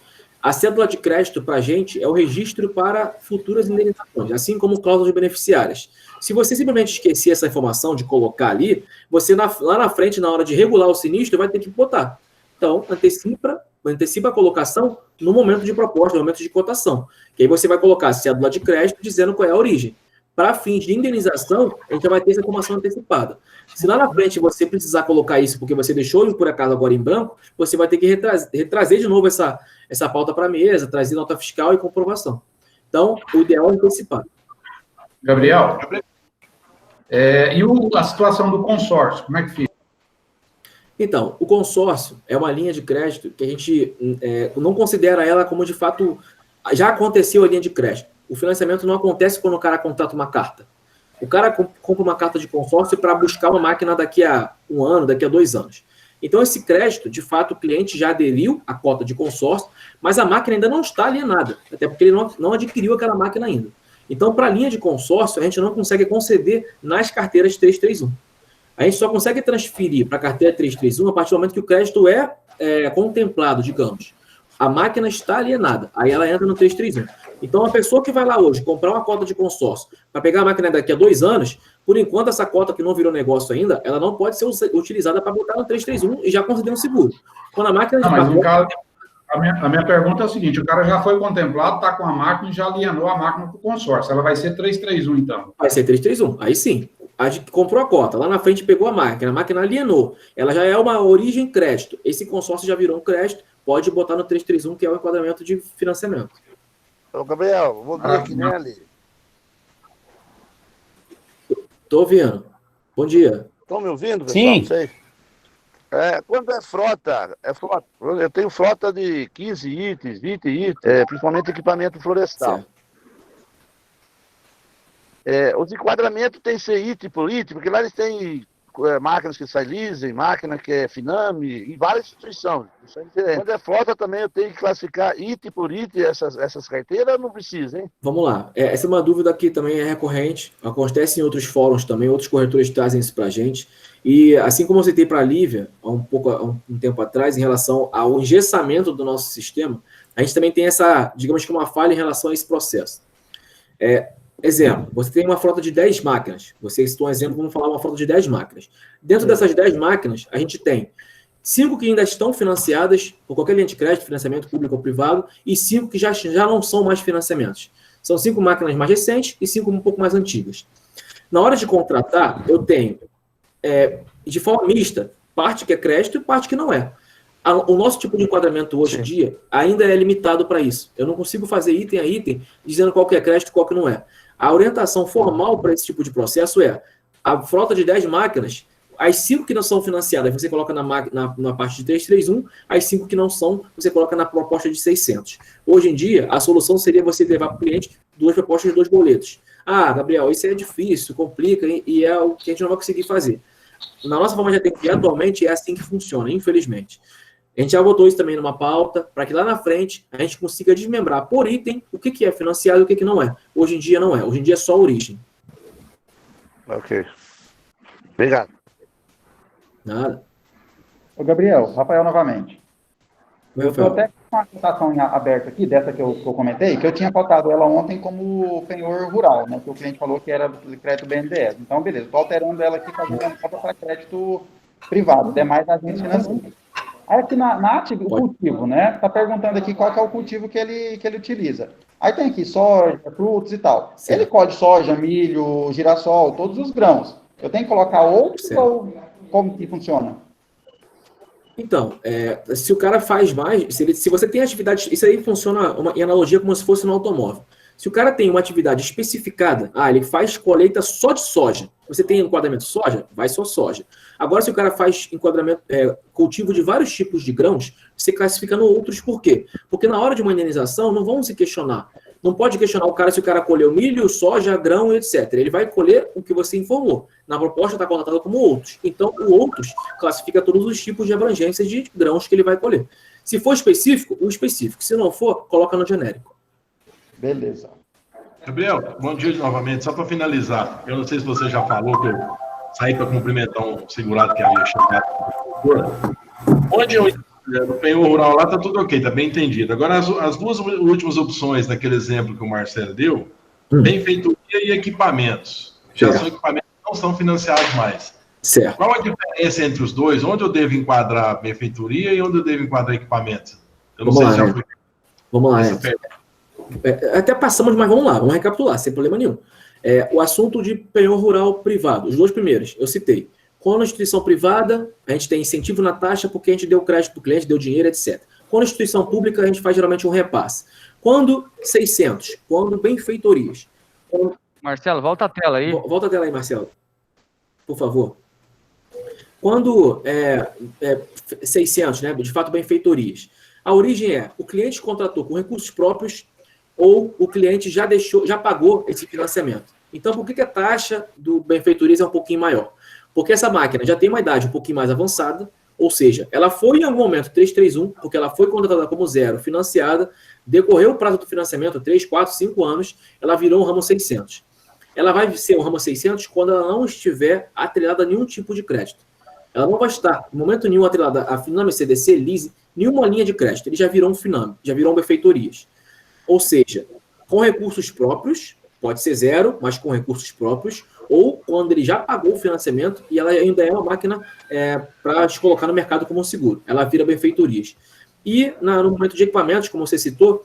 A cédula de crédito para a gente é o registro para futuras indenizações, assim como cláusulas de beneficiárias. Se você simplesmente esquecer essa informação de colocar ali, você lá na frente, na hora de regular o sinistro, vai ter que botar. Então, antecipa a colocação no momento de proposta, no momento de cotação. Que aí você vai colocar a cédula de crédito dizendo qual é a origem. Para fins de indenização, a gente vai ter essa informação antecipada. Se lá na frente você precisar colocar isso porque você deixou por acaso agora em branco, você vai ter que retrazer de novo essa pauta para a mesa, trazer nota fiscal e comprovação. Então, o ideal é antecipar. Gabriel, a situação do consórcio, como é que fica? Então, o consórcio é uma linha de crédito que a gente não considera ela como, de fato, já aconteceu a linha de crédito. O financiamento não acontece quando o cara contrata uma carta. O cara compra uma carta de consórcio para buscar uma máquina daqui a 1 ano, daqui a 2 anos. Então, esse crédito, de fato, o cliente já aderiu à cota de consórcio, mas a máquina ainda não está alienada, até porque ele não adquiriu aquela máquina ainda. Então, para a linha de consórcio, a gente não consegue conceder nas carteiras 331. A gente só consegue transferir para a carteira 331 a partir do momento que o crédito é contemplado, digamos. A máquina está alienada, aí ela entra no 331. Então, a pessoa que vai lá hoje comprar uma cota de consórcio para pegar a máquina daqui a 2 anos, por enquanto, essa cota que não virou negócio ainda, ela não pode ser utilizada para botar no 331 e já conceder um seguro. Quando a máquina... A minha pergunta é a seguinte, o cara já foi contemplado, está com a máquina e já alienou a máquina para o consórcio. Ela vai ser 331, então? Vai ser 331, aí sim. A gente comprou a cota, lá na frente pegou a máquina alienou. Ela já é uma origem crédito. Esse consórcio já virou um crédito, pode botar no 331, que é o enquadramento de financiamento. Ô, Gabriel, vou ver aqui nele. Tô ouvindo. Bom dia. Estão me ouvindo, pessoal? Sim. Não sei. Quando é frota, eu tenho frota de 15 itens, 20 itens, principalmente equipamento florestal. Os enquadramentos têm que ser item por item, porque lá eles têm máquinas que saem leasing, máquina que é Finame, e várias instituições. Isso é diferente. Quando é frota também eu tenho que classificar item por item essas carteiras, não precisa, hein? Vamos lá. Essa é uma dúvida que também é recorrente, acontece em outros fóruns também, outros corretores trazem isso para a gente. E assim como eu citei para a Lívia, há um tempo atrás, em relação ao engessamento do nosso sistema, a gente também tem essa, digamos que uma falha em relação a esse processo. Exemplo, você tem uma frota de 10 máquinas. Você citou um exemplo, vamos falar uma frota de 10 máquinas. Dentro dessas 10 máquinas, a gente tem 5 que ainda estão financiadas por qualquer linha de crédito, financiamento público ou privado, e 5 que já não são mais financiamentos. São 5 máquinas mais recentes e 5 um pouco mais antigas. Na hora de contratar, eu tenho, de forma mista, parte que é crédito e parte que não é. O nosso tipo de enquadramento hoje em dia ainda é limitado para isso. Eu não consigo fazer item a item dizendo qual que é crédito e qual que não é. A orientação formal para esse tipo de processo é a frota de 10 máquinas, as 5 que não são financiadas, você coloca na parte de 331, as 5 que não são, você coloca na proposta de 600. Hoje em dia, a solução seria você levar para o cliente 2 propostas de 2 boletos. Ah, Gabriel, isso é difícil, complica, e é o que a gente não vai conseguir fazer. Na nossa forma de atender atualmente, é assim que funciona, infelizmente. A gente já botou isso também numa pauta, para que lá na frente a gente consiga desmembrar por item o que é financiado e o que não é. Hoje em dia não é. Hoje em dia é só origem. Ok. Obrigado. Nada. Ô, Gabriel, Rafael novamente. Meu eu estou até com uma cotação aberta aqui, dessa que eu comentei, que eu tinha cotado ela ontem como penhor rural, né? Que o cliente falou que era crédito BNDES. Então, beleza, estou alterando ela aqui, fazendo cota para crédito privado, demais agentes financeiros. Aí aqui o cultivo, né? Está perguntando aqui qual que é o cultivo que ele utiliza. Aí tem aqui soja, frutos e tal. Certo. Ele colhe soja, milho, girassol, todos os grãos. Eu tenho que colocar outros ou como que funciona? Então, se o cara faz mais, se você tem atividade, isso aí funciona em analogia como se fosse no automóvel. Se o cara tem uma atividade especificada, ele faz colheita só de soja. Você tem enquadramento soja? Vai só soja. Agora, se o cara faz enquadramento, cultivo de vários tipos de grãos, você classifica no outros, por quê? Porque na hora de uma indenização, não vão se questionar. Não pode questionar o cara se o cara colheu milho, soja, grão, etc. Ele vai colher o que você informou. Na proposta está contratado como outros. Então, o outros classifica todos os tipos de abrangências de grãos que ele vai colher. Se for específico, o específico. Se não for, coloca no genérico. Beleza. Gabriel, bom dia novamente. Só para finalizar, eu não sei se você já falou que eu saí para cumprimentar um segurado que havia chegado. Onde eu no penhor rural lá está tudo ok, está bem entendido. Agora, as duas últimas opções daquele exemplo que o Marcelo deu, benfeitoria e equipamentos. Já são equipamentos que não são financiados mais. Certo. Qual a diferença entre os dois? Onde eu devo enquadrar benfeitoria e onde eu devo enquadrar equipamentos? Eu não sei se já foi. Vamos lá, até passamos, mas vamos lá, vamos recapitular, sem problema nenhum. O assunto de penhor rural privado, os dois primeiros, eu citei. Quando a instituição privada, a gente tem incentivo na taxa porque a gente deu crédito para o cliente, deu dinheiro, etc. Quando a instituição pública, a gente faz geralmente um repasse. Quando 600, quando benfeitorias. Marcelo, volta a tela aí. Volta a tela aí, Marcelo. Por favor. Quando 600, né, de fato, benfeitorias. A origem é, o cliente contratou com recursos próprios ou o cliente já pagou esse financiamento. Então, por que a taxa do benfeitorias é um pouquinho maior? Porque essa máquina já tem uma idade um pouquinho mais avançada, ou seja, ela foi em algum momento 331, porque ela foi contratada como zero, financiada, decorreu o prazo do financiamento, 3, 4, 5 anos, ela virou um ramo 600. Ela vai ser um ramo 600 quando ela não estiver atrelada a nenhum tipo de crédito. Ela não vai estar, em momento nenhum, atrelada a Finame, CDC, Lease, nenhuma linha de crédito. Ele já virou um Finame, já virou um benfeitorias. Ou seja, com recursos próprios, pode ser zero, mas com recursos próprios, ou quando ele já pagou o financiamento e ela ainda é uma máquina para te colocar no mercado como um seguro. Ela vira benfeitorias. E no momento de equipamentos, como você citou,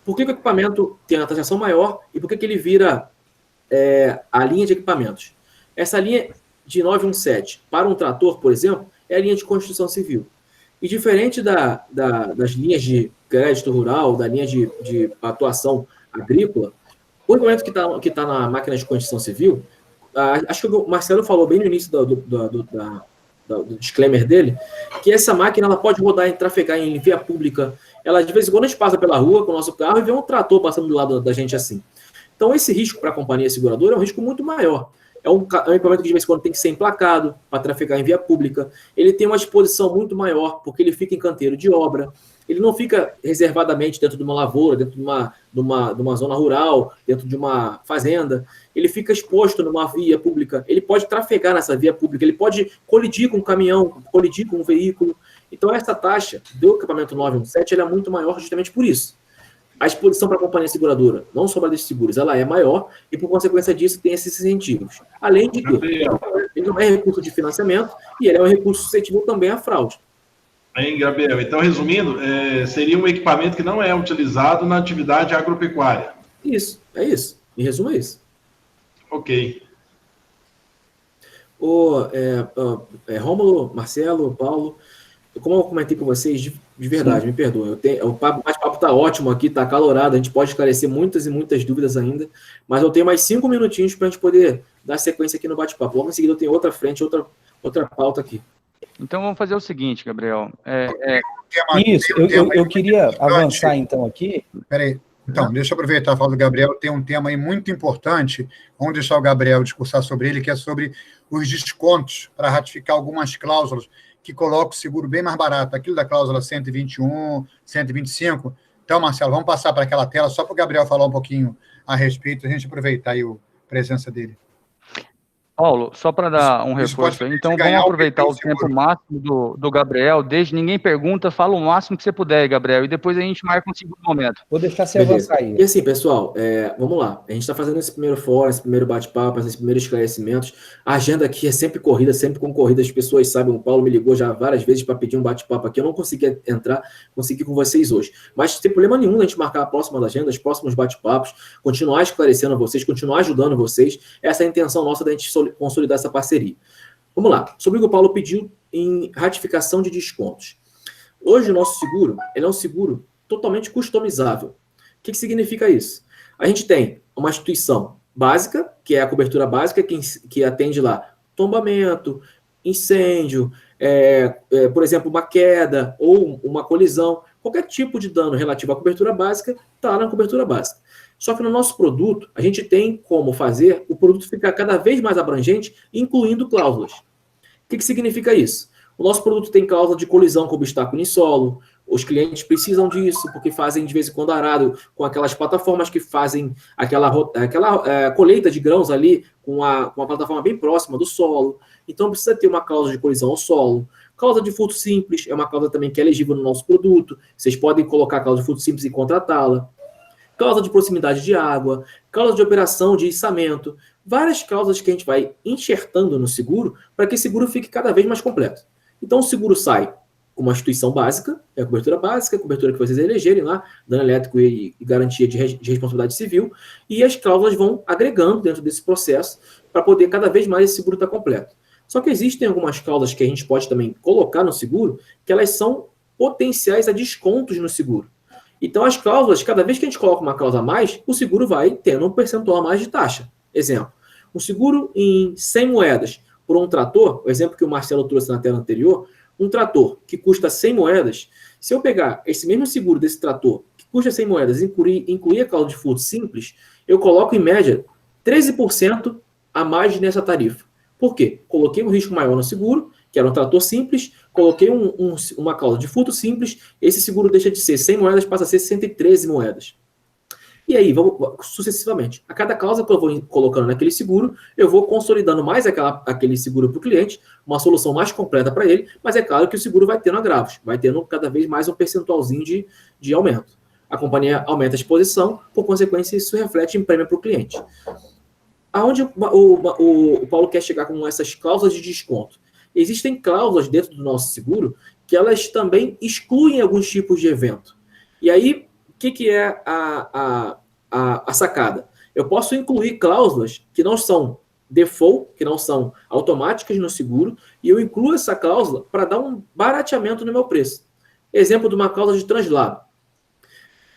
por que o equipamento tem uma taxação maior e por que ele vira a linha de equipamentos? Essa linha de 917 para um trator, por exemplo, é a linha de construção civil. E diferente das linhas de crédito rural, da linha de atuação agrícola, o equipamento que tá na máquina de construção civil, acho que o Marcelo falou bem no início do disclaimer dele, que essa máquina ela pode rodar e trafegar em via pública. Ela, de vez em quando, a gente passa pela rua com o nosso carro e vê um trator passando do lado da gente assim. Então, esse risco para a companhia seguradora é um risco muito maior. É um equipamento que, de vez em quando, tem que ser emplacado para trafegar em via pública. Ele tem uma exposição muito maior, porque ele fica em canteiro de obra. Ele não fica reservadamente dentro de uma lavoura, dentro de uma zona rural, dentro de uma fazenda. Ele fica exposto numa via pública. Ele pode trafegar nessa via pública. Ele pode colidir com um caminhão, colidir com um veículo. Então, essa taxa do equipamento 917 ela é muito maior justamente por isso. A exposição para a companhia seguradora, não só para desses seguros, ela é maior e, por consequência disso, tem esses incentivos. Além de que ele não é recurso de financiamento e ele é um recurso suscetível também à fraude. Hein, Gabriel? Então, resumindo, seria um equipamento que não é utilizado na atividade agropecuária. Isso, é isso. Em resumo, é isso. Ok. Rômulo, Marcelo, Paulo, como eu comentei com vocês, de verdade, me perdoem. O bate-papo está ótimo aqui, está acalorado, a gente pode esclarecer muitas e muitas dúvidas ainda, mas eu tenho mais 5 minutinhos para a gente poder dar sequência aqui no bate-papo. Logo em seguida eu tenho outra frente, outra pauta aqui. Então vamos fazer o seguinte, Gabriel. Eu queria avançar então aqui. Peraí. Então, deixa eu aproveitar a fala do Gabriel, tem um tema aí muito importante, vamos deixar o Gabriel discursar sobre ele, que é sobre os descontos para ratificar algumas cláusulas que colocam o seguro bem mais barato, aquilo da cláusula 121, 125. Então, Marcelo, vamos passar para aquela tela, só para o Gabriel falar um pouquinho a respeito, a gente aproveitar aí a presença dele. Paulo, só para dar um reforço aí, então vamos aproveitar o tempo máximo do Gabriel, ninguém pergunta, fala o máximo que você puder, Gabriel, e depois a gente marca um segundo momento. Vou deixar você avançar aí. E assim, pessoal, vamos lá, a gente está fazendo esse primeiro fórum, esse primeiro bate-papo, esses primeiros esclarecimentos, a agenda aqui é sempre corrida, sempre concorrida, as pessoas sabem, o Paulo me ligou já várias vezes para pedir um bate-papo aqui, eu não consegui entrar, consegui com vocês hoje, mas sem problema nenhum a gente marcar a próxima agenda, os próximos bate-papos, continuar esclarecendo vocês, continuar ajudando vocês, essa é a intenção nossa da gente consolidar essa parceria. Vamos lá. Sobre o que o Paulo pediu em ratificação de descontos. Hoje o nosso seguro, ele é um seguro totalmente customizável. O que significa isso? A gente tem uma instituição básica, que é a cobertura básica, que atende lá tombamento, incêndio, por exemplo, uma queda ou uma colisão, qualquer tipo de dano relativo à cobertura básica está na cobertura básica. Só que no nosso produto, a gente tem como fazer o produto ficar cada vez mais abrangente, incluindo cláusulas. O que significa isso? O nosso produto tem cláusula de colisão com obstáculo em solo, os clientes precisam disso, porque fazem de vez em quando arado com aquelas plataformas que fazem aquela colheita de grãos ali com uma plataforma bem próxima do solo. Então precisa ter uma cláusula de colisão ao solo. Cláusula de furto simples é uma cláusula também que é elegível no nosso produto. Vocês podem colocar a cláusula de furto simples e contratá-la. Cláusula de proximidade de água, cláusula de operação de içamento, várias cláusulas que a gente vai enxertando no seguro para que o seguro fique cada vez mais completo. Então o seguro sai com uma instituição básica, é a cobertura básica, a cobertura que vocês elegerem lá, dano elétrico e garantia de responsabilidade civil, e as cláusulas vão agregando dentro desse processo para poder cada vez mais esse seguro estar completo. Só que existem algumas cláusulas que a gente pode também colocar no seguro, que elas são potenciais a descontos no seguro. Então, as cláusulas, cada vez que a gente coloca uma cláusula a mais, o seguro vai tendo um percentual a mais de taxa. Exemplo, um seguro em 100 moedas por um trator, o exemplo que o Marcelo trouxe na tela anterior, um trator que custa 100 moedas, se eu pegar esse mesmo seguro desse trator, que custa 100 moedas, e incluir a cláusula de furto simples, eu coloco, em média, 13% a mais nessa tarifa. Por quê? Coloquei um risco maior no seguro, que era um trator simples, coloquei uma cláusula de furto simples, esse seguro deixa de ser 100 moedas, passa a ser 113 moedas. E aí, vamos sucessivamente. A cada cláusula que eu vou colocando naquele seguro, eu vou consolidando mais aquele seguro para o cliente, uma solução mais completa para ele, mas é claro que o seguro vai tendo agravos, vai tendo cada vez mais um percentualzinho de aumento. A companhia aumenta a exposição, por consequência, isso reflete em prêmio para o cliente. Aonde o Paulo quer chegar com essas cláusulas de desconto? Existem cláusulas dentro do nosso seguro que elas também excluem alguns tipos de evento. E aí, o que é a sacada? Eu posso incluir cláusulas que não são default, que não são automáticas no seguro, e eu incluo essa cláusula para dar um barateamento no meu preço. Exemplo de uma cláusula de translado.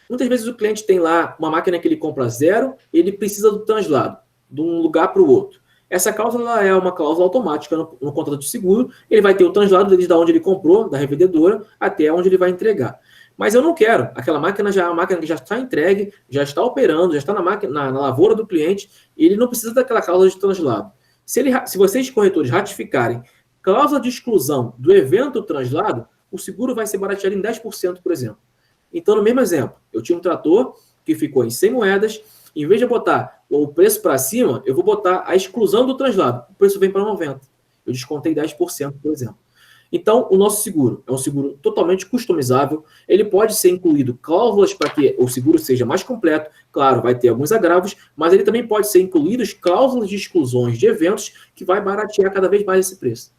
Muitas vezes o cliente tem lá uma máquina que ele compra zero, ele precisa do translado, de um lugar para o outro. Essa cláusula é uma cláusula automática no contrato de seguro, ele vai ter o translado desde onde ele comprou, da revendedora, até onde ele vai entregar. Mas eu não quero. Aquela máquina já é uma máquina que já está entregue, já está operando, já está na lavoura do cliente, e ele não precisa daquela cláusula de translado. Se vocês, corretores, ratificarem cláusula de exclusão do evento translado, o seguro vai ser barateado em 10%, por exemplo. Então, no mesmo exemplo, eu tinha um trator que ficou em 100 moedas, em vez de botar o preço para cima, eu vou botar a exclusão do translado. O preço vem para 90. Eu descontei 10%, por exemplo. Então, o nosso seguro é um seguro totalmente customizável. Ele pode ser incluído cláusulas para que o seguro seja mais completo. Claro, vai ter alguns agravos, mas ele também pode ser incluído cláusulas de exclusões de eventos que vai baratear cada vez mais esse preço.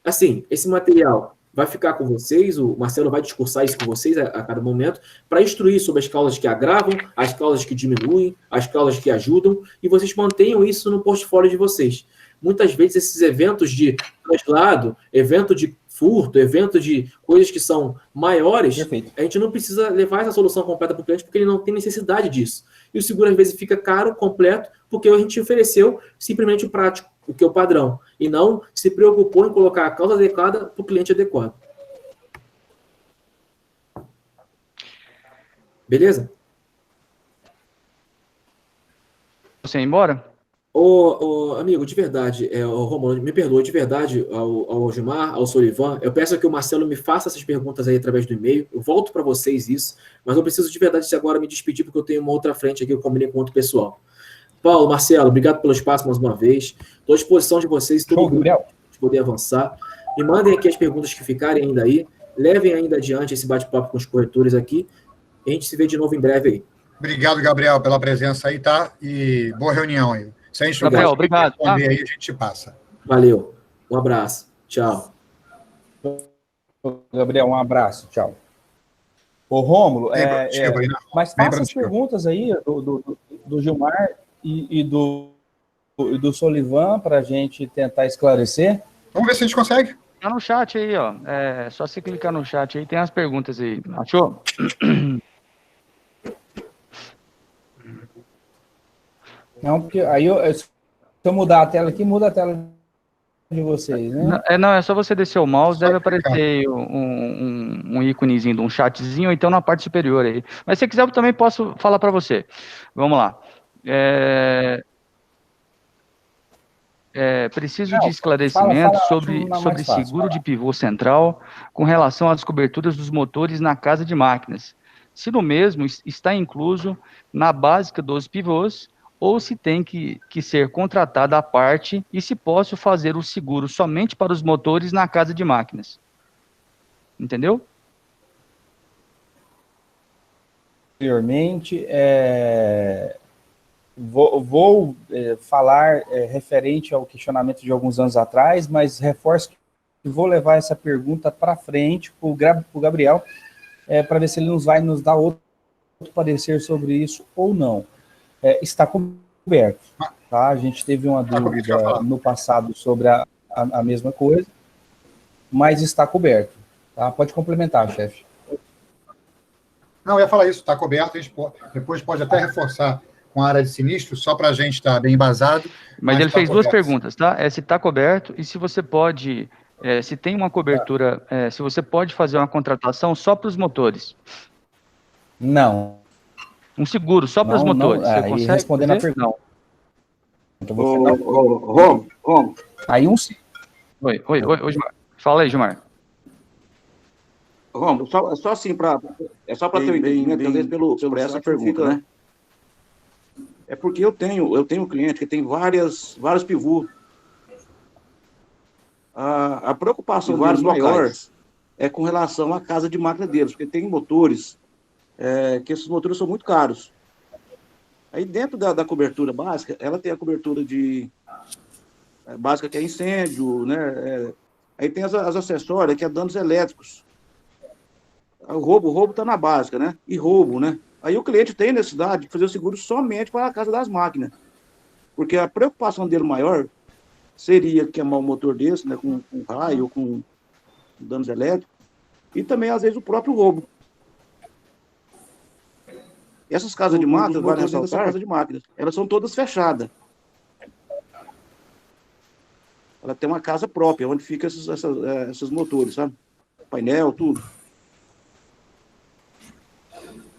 Assim, esse material vai ficar com vocês, o Marcelo vai discursar isso com vocês a cada momento, para instruir sobre as cláusulas que agravam, as cláusulas que diminuem, as cláusulas que ajudam, e vocês mantenham isso no portfólio de vocês. Muitas vezes esses eventos de translado, evento de furto, evento de coisas que são maiores, perfeito, a gente não precisa levar essa solução completa para o cliente porque ele não tem necessidade disso. E o seguro às vezes fica caro, completo, porque a gente ofereceu simplesmente o prático, o que é o padrão, e não se preocupou em colocar a causa adequada para o cliente adequado. Beleza? Você ir embora? Amigo, de verdade, o Romulo, me perdoe, de verdade, ao Gilmar, ao Solivan, eu peço que o Marcelo me faça essas perguntas aí através do e-mail, eu volto para vocês isso, mas eu preciso de verdade agora me despedir, porque eu tenho uma outra frente aqui, eu combinei com outro pessoal. Paulo, Marcelo, obrigado pelo espaço mais uma vez, estou à disposição de vocês, todo mundo para poder avançar, me mandem aqui as perguntas que ficarem ainda aí, levem ainda adiante esse bate-papo com os corretores aqui, e a gente se vê de novo em breve aí. Obrigado, Gabriel, pela presença aí, tá? E boa reunião aí. Se a gente Gabriel, obrigado. Responder aí, a gente passa. Valeu. Um abraço. Tchau. Gabriel, um abraço. Tchau. Ô, Rômulo, mas faça as perguntas aí do Gilmar e do Solivan para a gente tentar esclarecer. Vamos ver se a gente consegue. Tá no chat aí, ó. É só você clicar no chat aí, tem as perguntas aí. Achou? Não, porque aí se eu mudar a tela aqui, muda a tela de vocês, né? Não, é só você descer o mouse, deve aparecer um íconezinho de um chatzinho, ou então na parte superior aí. Mas se quiser, eu também posso falar para você. Vamos lá. Preciso de esclarecimento sobre seguro de pivô central com relação às coberturas dos motores na casa de máquinas. Se no mesmo está incluso na básica dos pivôs, ou se tem que ser contratada à parte e se posso fazer o seguro somente para os motores na casa de máquinas. Entendeu? Anteriormente, vou falar referente ao questionamento de alguns anos atrás, mas reforço que vou levar essa pergunta para frente para o Gabriel, para ver se ele vai nos dar outro parecer sobre isso ou não. Está coberto, tá? A gente teve uma dúvida no passado sobre a mesma coisa, mas está coberto, tá? Pode complementar, chefe. Não, eu ia falar isso, está coberto, a gente depois pode até reforçar com a área de sinistro, só para a gente estar bem embasado. Mas ele fez duas perguntas, tá? Se está coberto e se você pode, se tem uma cobertura, se você pode fazer uma contratação só para os motores. Não. Um seguro só para os motores. Você consegue respondendo a pergunta. Rom. Aí Oi, Gilmar. Fala aí, Gilmar. Rom, só assim é só para ter um entendimento, talvez por essa pergunta, né? É porque eu tenho um cliente que tem vários pivôs. A preocupação deles maior é com relação à casa de máquina deles, porque tem motores que esses motores são muito caros. Aí dentro da cobertura básica, ela tem a cobertura básica que é incêndio, né? Aí tem as acessórias, que é danos elétricos. O roubo está na básica, né? E roubo, né? Aí o cliente tem necessidade de fazer o seguro somente para a casa das máquinas. Porque a preocupação dele maior seria queimar o motor desse, né? Com raio ou com danos elétricos. E também, às vezes, o próprio roubo. Essas casas de máquinas, vale ressaltar, essa casa de máquinas, elas são todas fechadas. Ela tem uma casa própria, onde fica esses motores, sabe? Painel, tudo.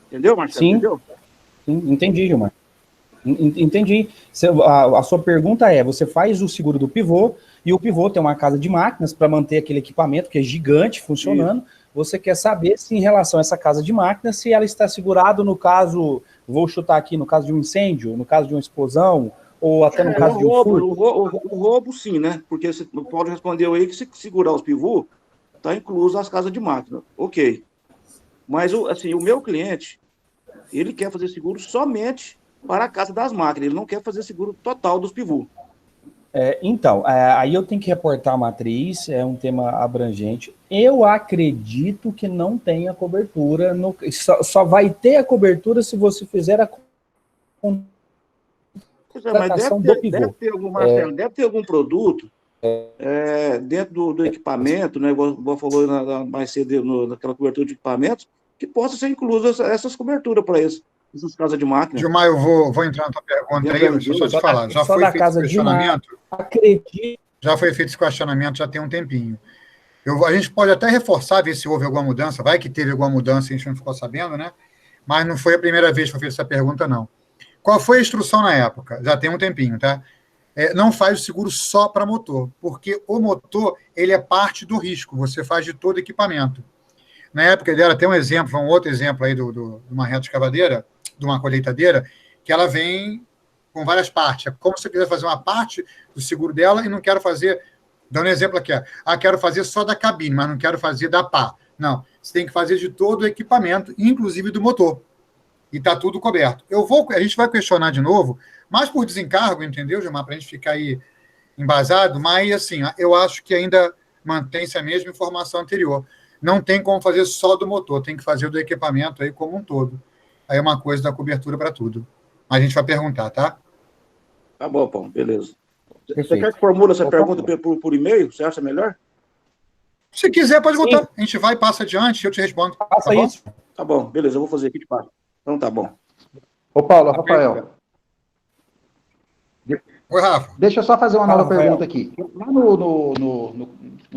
Entendeu, Marcelo? Sim, Entendeu? Entendi, Gilmar. Entendi. A sua pergunta é, você faz o seguro do pivô, e o pivô tem uma casa de máquinas para manter aquele equipamento, que é gigante, funcionando. Isso. Você quer saber se, em relação a essa casa de máquinas, se ela está segurada no caso, vou chutar aqui, no caso de um incêndio, no caso de uma explosão, ou até no caso de um furto? O roubo, sim, né? Porque o Paulo respondeu aí que se segurar os pivôs, está incluso as casas de máquina. Ok. Mas, assim, o meu cliente, ele quer fazer seguro somente para a casa das máquinas. Ele não quer fazer seguro total dos pivôs. Então, aí eu tenho que reportar a matriz, é um tema abrangente. Eu acredito que não tenha cobertura, só vai ter a cobertura se você fizer a contratação do pivô. Deve ter algum produto dentro do equipamento, né? Igual falou mais cedo naquela cobertura de equipamentos, que possa ser incluso essas coberturas para essas casas de máquina. Gilmar, eu vou entrar na tua pergunta aí, deixa eu só te falar. Já foi feito esse questionamento? Acredito. Já foi feito esse questionamento, já tem um tempinho. A gente pode até reforçar, ver se houve alguma mudança, vai que teve alguma mudança e a gente não ficou sabendo, né? Mas não foi a primeira vez que foi feita essa pergunta, não. Qual foi a instrução na época? Já tem um tempinho, tá? Não faz o seguro só para motor, porque o motor, ele é parte do risco, você faz de todo equipamento. Na época, ele era até um exemplo, um outro exemplo aí de uma reta escavadeira, de uma colheitadeira, que ela vem com várias partes. É como se eu quiser fazer uma parte do seguro dela e não quero fazer, dando um exemplo aqui, quero fazer só da cabine, mas não quero fazer da pá. Não, você tem que fazer de todo o equipamento, inclusive do motor. E está tudo coberto. A gente vai questionar de novo, mas por desencargo, entendeu, Gilmar, para a gente ficar aí embasado, mas assim, eu acho que ainda mantém-se a mesma informação anterior. Não tem como fazer só do motor, tem que fazer do equipamento aí como um todo. Aí é uma coisa da cobertura para tudo. Mas a gente vai perguntar, tá? Tá bom, Paulo, beleza. Você quer que formule essa pergunta por e-mail? Você acha melhor? Se quiser, pode botar. A gente vai, passa adiante e eu te respondo. Faça isso. Tá bom, beleza, eu vou fazer aqui de parte. Então tá bom. Ô, Paulo, Rafael. Oi, Rafa. Deixa eu só fazer uma nova pergunta aqui. Lá no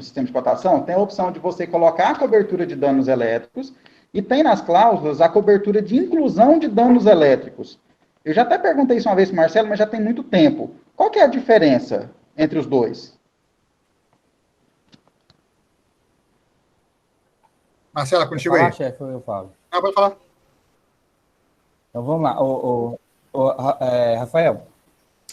sistema de cotação, tem a opção de você colocar a cobertura de danos elétricos e tem nas cláusulas a cobertura de inclusão de danos elétricos. Eu já até perguntei isso uma vez para o Marcelo, mas já tem muito tempo. Qual que é a diferença entre os dois? Marcela, contigo aí. Chefe, eu falo. Pode falar. Então vamos lá. Rafael,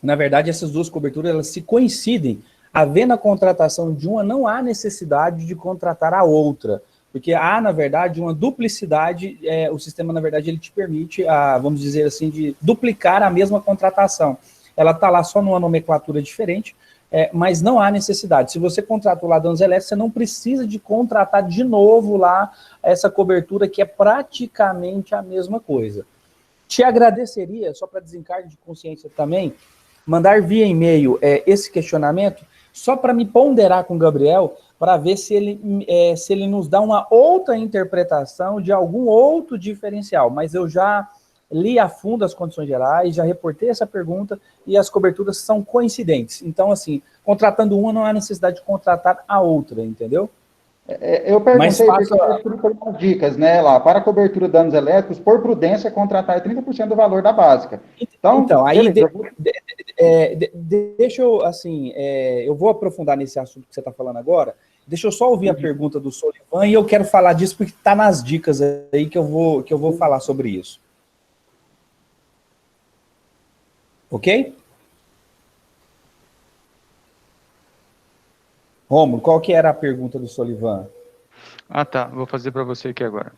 na verdade, essas duas coberturas elas se coincidem. Havendo a contratação de uma, não há necessidade de contratar a outra. Porque há, na verdade, uma duplicidade, o sistema, na verdade, ele te permite, vamos dizer assim, de duplicar a mesma contratação. Ela está lá só numa nomenclatura diferente, mas não há necessidade. Se você contratou lá danos elétricos, você não precisa de contratar de novo lá essa cobertura, que é praticamente a mesma coisa. Te agradeceria, só para desencargo de consciência também, mandar via e-mail esse questionamento, só para me ponderar com o Gabriel, para ver se ele nos dá uma outra interpretação de algum outro diferencial. Mas eu já li a fundo as condições gerais, já reportei essa pergunta e as coberturas são coincidentes. Então, assim, contratando uma, não há necessidade de contratar a outra, entendeu? Eu perguntei porque eu explico algumas dicas, né, lá, para a cobertura de danos elétricos, por prudência, contratar 30% do valor da básica. Então aí, deixa eu, assim, eu vou aprofundar nesse assunto que você está falando agora. Deixa eu só ouvir a pergunta do Solivan e eu quero falar disso porque está nas dicas aí que eu vou falar sobre isso. Ok? Rômulo, qual que era a pergunta do Solivan? Tá. Vou fazer para você aqui agora.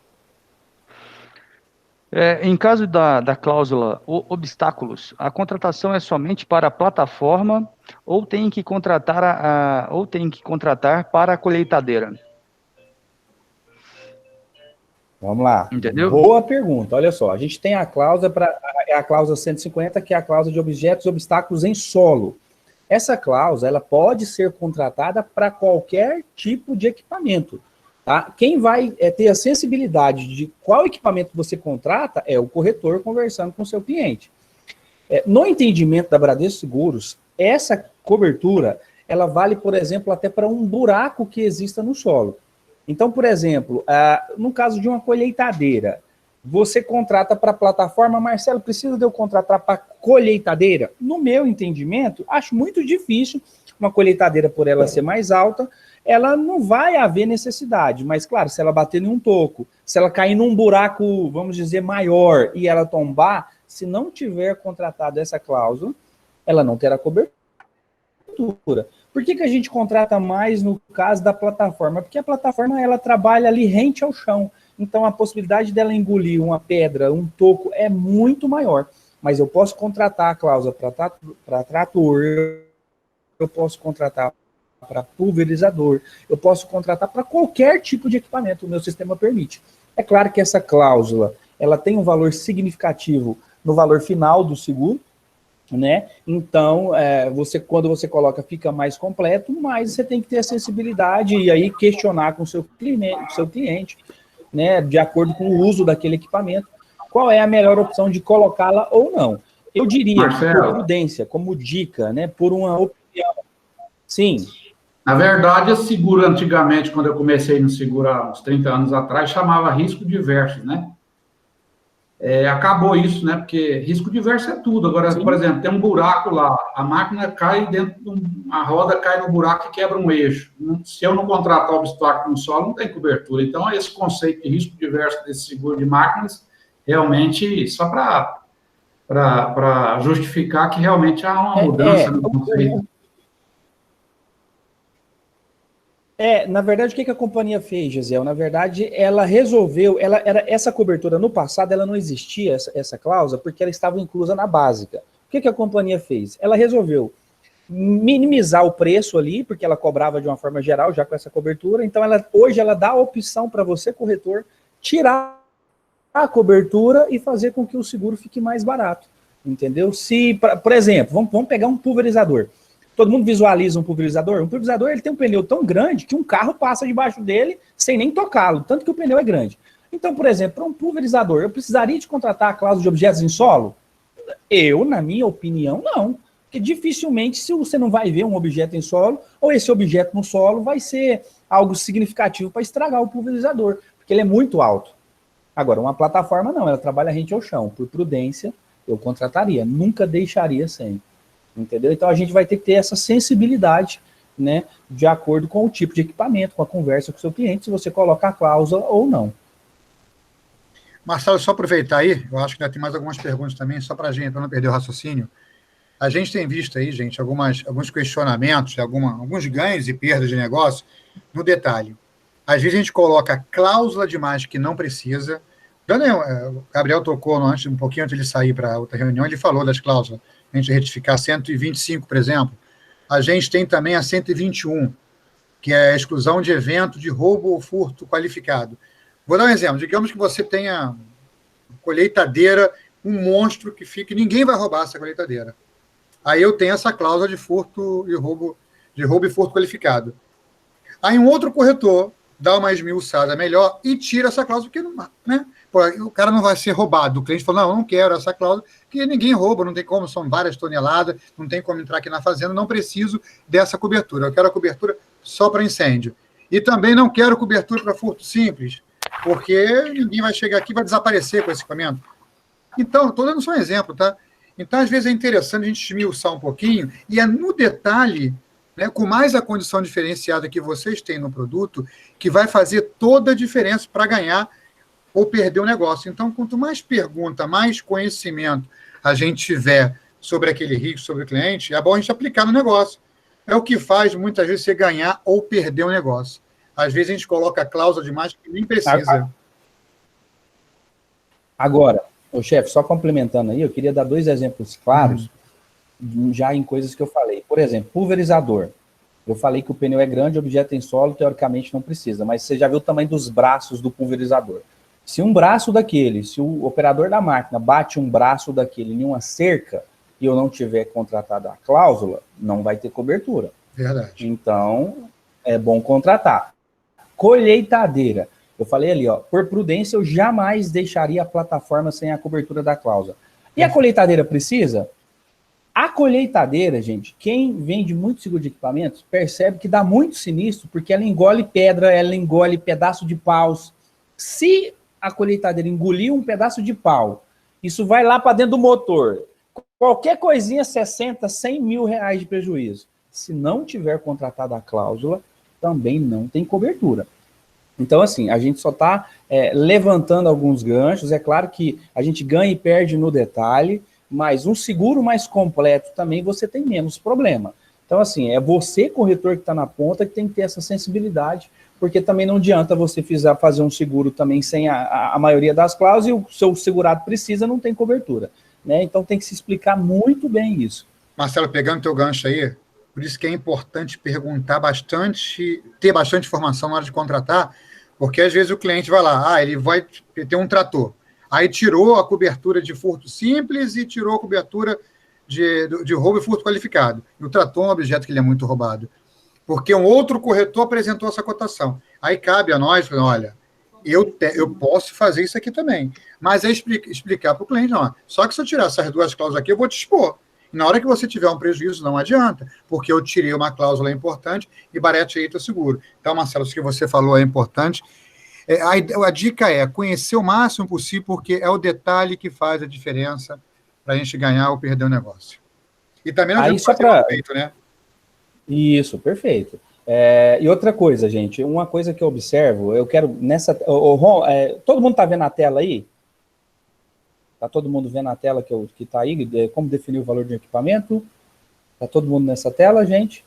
Em caso da cláusula obstáculos, a contratação é somente para a plataforma ou tem que contratar para a colheitadeira? Vamos lá. Entendeu? Boa pergunta. Olha só, a gente tem a cláusula a cláusula 150, que é a cláusula de objetos e obstáculos em solo. Essa cláusula, ela pode ser contratada para qualquer tipo de equipamento. Tá? Quem vai ter a sensibilidade de qual equipamento você contrata é o corretor conversando com o seu cliente. No entendimento da Bradesco Seguros, essa cobertura, ela vale, por exemplo, até para um buraco que exista no solo. Então, por exemplo, no caso de uma colheitadeira, você contrata para a plataforma, Marcelo, precisa de eu contratar para colheitadeira? No meu entendimento, acho muito difícil uma colheitadeira, por ela ser mais alta, ela não vai haver necessidade, mas claro, se ela bater em um toco, se ela cair num buraco, vamos dizer, maior, e ela tombar, se não tiver contratado essa cláusula, ela não terá cobertura. Por que a gente contrata mais no caso da plataforma? Porque a plataforma, ela trabalha ali rente ao chão, então a possibilidade dela engolir uma pedra, um toco, é muito maior. Mas eu posso contratar a cláusula para trator, eu posso contratar para pulverizador, eu posso contratar para qualquer tipo de equipamento, o meu sistema permite. É claro que essa cláusula, ela tem um valor significativo no valor final do seguro, né? Então, quando você coloca, fica mais completo, mas você tem que ter a sensibilidade e aí questionar com o seu cliente, né, de acordo com o uso daquele equipamento, qual é a melhor opção de colocá-la ou não. Eu diria, Marcelo, por prudência, como dica, né, por uma opinião. Sim. Na verdade, esse seguro, antigamente, quando eu comecei no seguro há uns 30 anos atrás, chamava risco diverso, né? Acabou isso, né? Porque risco diverso é tudo. Agora, sim, por exemplo, tem um buraco lá, a máquina cai dentro, a roda cai no buraco e quebra um eixo. Se eu não contratar o obstáculo no solo, não tem cobertura. Então, esse conceito de risco diverso desse seguro de máquinas, realmente, só para justificar que realmente há uma mudança no conceito. Na verdade, o que a companhia fez, Gisele? Na verdade, ela resolveu, essa cobertura no passado, ela não existia, essa cláusula, porque ela estava inclusa na básica. O que a companhia fez? Ela resolveu minimizar o preço ali, porque ela cobrava de uma forma geral, já com essa cobertura, então hoje ela dá a opção para você, corretor, tirar a cobertura e fazer com que o seguro fique mais barato, entendeu? Se, por exemplo, vamos pegar um pulverizador. Todo mundo visualiza um pulverizador? Um pulverizador, ele tem um pneu tão grande que um carro passa debaixo dele sem nem tocá-lo, tanto que o pneu é grande. Então, por exemplo, para um pulverizador, eu precisaria de contratar a cláusula de objetos em solo? Eu, na minha opinião, não. Porque dificilmente, se você não vai ver um objeto em solo, ou esse objeto no solo vai ser algo significativo para estragar o pulverizador, porque ele é muito alto. Agora, uma plataforma não, ela trabalha rente ao chão. Por prudência, eu contrataria, nunca deixaria sem. Entendeu? Então a gente vai ter que ter essa sensibilidade, né, de acordo com o tipo de equipamento, com a conversa com o seu cliente, se você coloca a cláusula ou não. Marcelo, só aproveitar aí, eu acho que ainda tem mais algumas perguntas também, só para a gente, para não perder o raciocínio. A gente tem visto aí, gente, alguns questionamentos, alguns ganhos e perdas de negócio no detalhe. Às vezes a gente coloca cláusula demais que não precisa. O Gabriel tocou um pouquinho antes de ele sair para outra reunião, ele falou das cláusulas. A gente retificar 125, por exemplo. A gente tem também a 121, que é a exclusão de evento de roubo ou furto qualificado. Vou dar um exemplo. Digamos que você tenha colheitadeira, um monstro que fica, e ninguém vai roubar essa colheitadeira. Aí eu tenho essa cláusula de furto e roubo e furto qualificado. Aí um outro corretor dá uma esmiuçada melhor e tira essa cláusula, porque não, né? Pô, o cara não vai ser roubado. O cliente falou, não, eu não quero essa cláusula, porque ninguém rouba, não tem como, são várias toneladas, não tem como entrar aqui na fazenda, não preciso dessa cobertura. Eu quero a cobertura só para incêndio. E também não quero cobertura para furto simples, porque ninguém vai chegar aqui e vai desaparecer com esse equipamento. Então, estou dando só um exemplo, tá? Então, às vezes é interessante a gente esmiuçar um pouquinho, e é no detalhe, né, com mais a condição diferenciada que vocês têm no produto, que vai fazer toda a diferença para ganhar ou perder o negócio. Então, quanto mais pergunta, mais conhecimento a gente tiver sobre aquele risco, sobre o cliente, é bom a gente aplicar no negócio. É o que faz, muitas vezes, você ganhar ou perder o negócio. Às vezes, a gente coloca a cláusula demais que nem precisa. Agora, o chefe, só complementando aí, eu queria dar 2 exemplos claros, já em coisas que eu falei. Por exemplo, pulverizador. Eu falei que o pneu é grande, objeto em solo, teoricamente não precisa, mas você já viu o tamanho dos braços do pulverizador. Se um braço daquele, se o operador da máquina bate um braço daquele em uma cerca e eu não tiver contratado a cláusula, não vai ter cobertura. Verdade. Então, é bom contratar. Colheitadeira. Eu falei ali, ó, por prudência, eu jamais deixaria a plataforma sem a cobertura da cláusula. E a colheitadeira precisa? A colheitadeira, gente, quem vende muito seguro de equipamentos, percebe que dá muito sinistro, porque ela engole pedra, ela engole pedaço de paus. Se a colheitadeira engolir um pedaço de pau, isso vai lá para dentro do motor. Qualquer coisinha, 60, 100 mil reais de prejuízo. Se não tiver contratado a cláusula, também não tem cobertura. Então, assim, a gente só está levantando alguns ganchos. É claro que a gente ganha e perde no detalhe, mas um seguro mais completo também você tem menos problema. Então, assim, é você, corretor que está na ponta, que tem que ter essa sensibilidade, porque também não adianta você fazer um seguro também sem a maioria das cláusulas e o seu segurado precisa, não tem cobertura. Né? Então, tem que se explicar muito bem isso. Marcelo, pegando teu gancho aí, por isso que é importante perguntar bastante, ter bastante informação na hora de contratar, porque às vezes o cliente vai lá, ele vai ter um trator, aí tirou a cobertura de furto simples e tirou a cobertura de roubo e furto qualificado. E o trator é um objeto que ele é muito roubado. Porque um outro corretor apresentou essa cotação. Aí cabe a nós, olha, eu posso fazer isso aqui também. Mas é explicar para o cliente, não, só que se eu tirar essas 2 cláusulas aqui, eu vou te expor. E na hora que você tiver um prejuízo, não adianta, porque eu tirei uma cláusula importante e barete aí teu seguro. Então, Marcelo, isso que você falou é importante. A dica é conhecer o máximo possível, porque é o detalhe que faz a diferença para a gente ganhar ou perder o negócio. E também não aí adianta fazer mal feito, né? Isso, perfeito. E outra coisa, gente, uma coisa que eu observo, eu quero nessa... todo mundo está vendo a tela aí? Está todo mundo vendo a tela que está aí? Como definir o valor de um equipamento? Está todo mundo nessa tela, gente?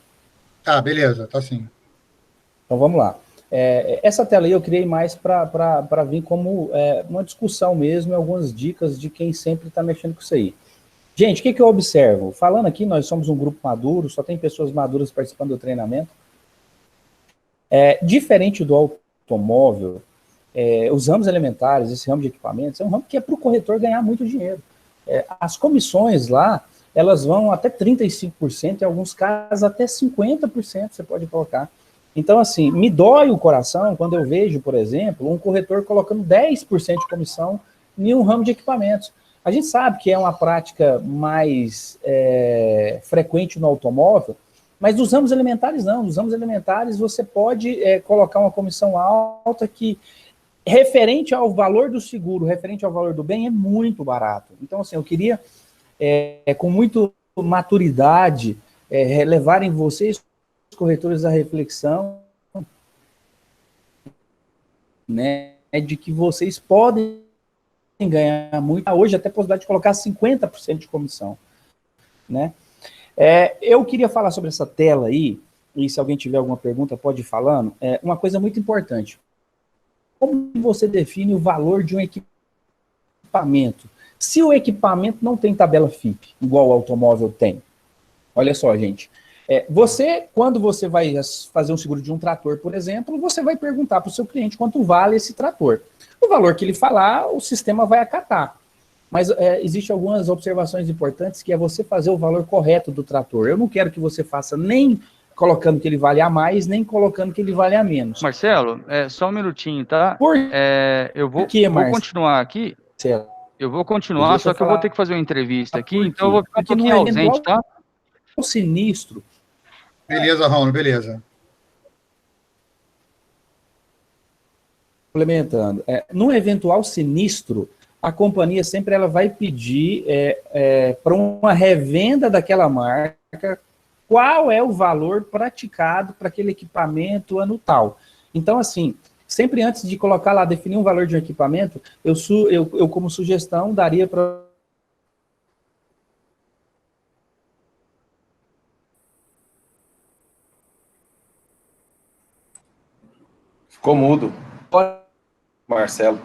Tá, beleza, tá sim. Então vamos lá. Essa tela aí eu criei mais para vir como uma discussão mesmo, algumas dicas de quem sempre está mexendo com isso aí. Gente, o que eu observo? Falando aqui, nós somos um grupo maduro, só tem pessoas maduras participando do treinamento. Diferente do automóvel, os ramos elementares, esse ramo de equipamentos, é um ramo que é para o corretor ganhar muito dinheiro. As comissões lá, elas vão até 35%, em alguns casos até 50% você pode colocar. Então, assim, me dói o coração quando eu vejo, por exemplo, um corretor colocando 10% de comissão em um ramo de equipamentos. A gente sabe que é uma prática mais frequente no automóvel, mas nos ramos elementares não. Nos ramos elementares você pode colocar uma comissão alta que, referente ao valor do seguro, referente ao valor do bem, é muito barato. Então, assim, eu queria, com muita maturidade, levarem vocês, os corretores, à reflexão, né, de que vocês podem ganhar muito, hoje até a possibilidade de colocar 50% de comissão, né? Eu queria falar sobre essa tela aí, e se alguém tiver alguma pergunta pode ir falando, uma coisa muito importante. Como você define o valor de um equipamento? Se o equipamento não tem tabela FIP, igual o automóvel tem, olha só, gente, quando você vai fazer um seguro de um trator, por exemplo, você vai perguntar para o seu cliente quanto vale esse trator. O valor que ele falar, o sistema vai acatar. Mas existem algumas observações importantes, que é você fazer o valor correto do trator. Eu não quero que você faça nem colocando que ele vale a mais, nem colocando que ele vale a menos. Marcelo, só um minutinho, tá? Eu vou continuar aqui. Eu vou continuar, só que eu vou ter que fazer uma entrevista aqui, então eu vou ficar um pouquinho ausente, tá? O sinistro. Beleza, Rômulo, beleza. Complementando, num eventual sinistro, a companhia sempre ela vai pedir para uma revenda daquela marca qual é o valor praticado para aquele equipamento ano tal. Então, assim, sempre antes de colocar lá, definir um valor de um equipamento, eu como sugestão, daria para... Ficou mudo. Marcelo.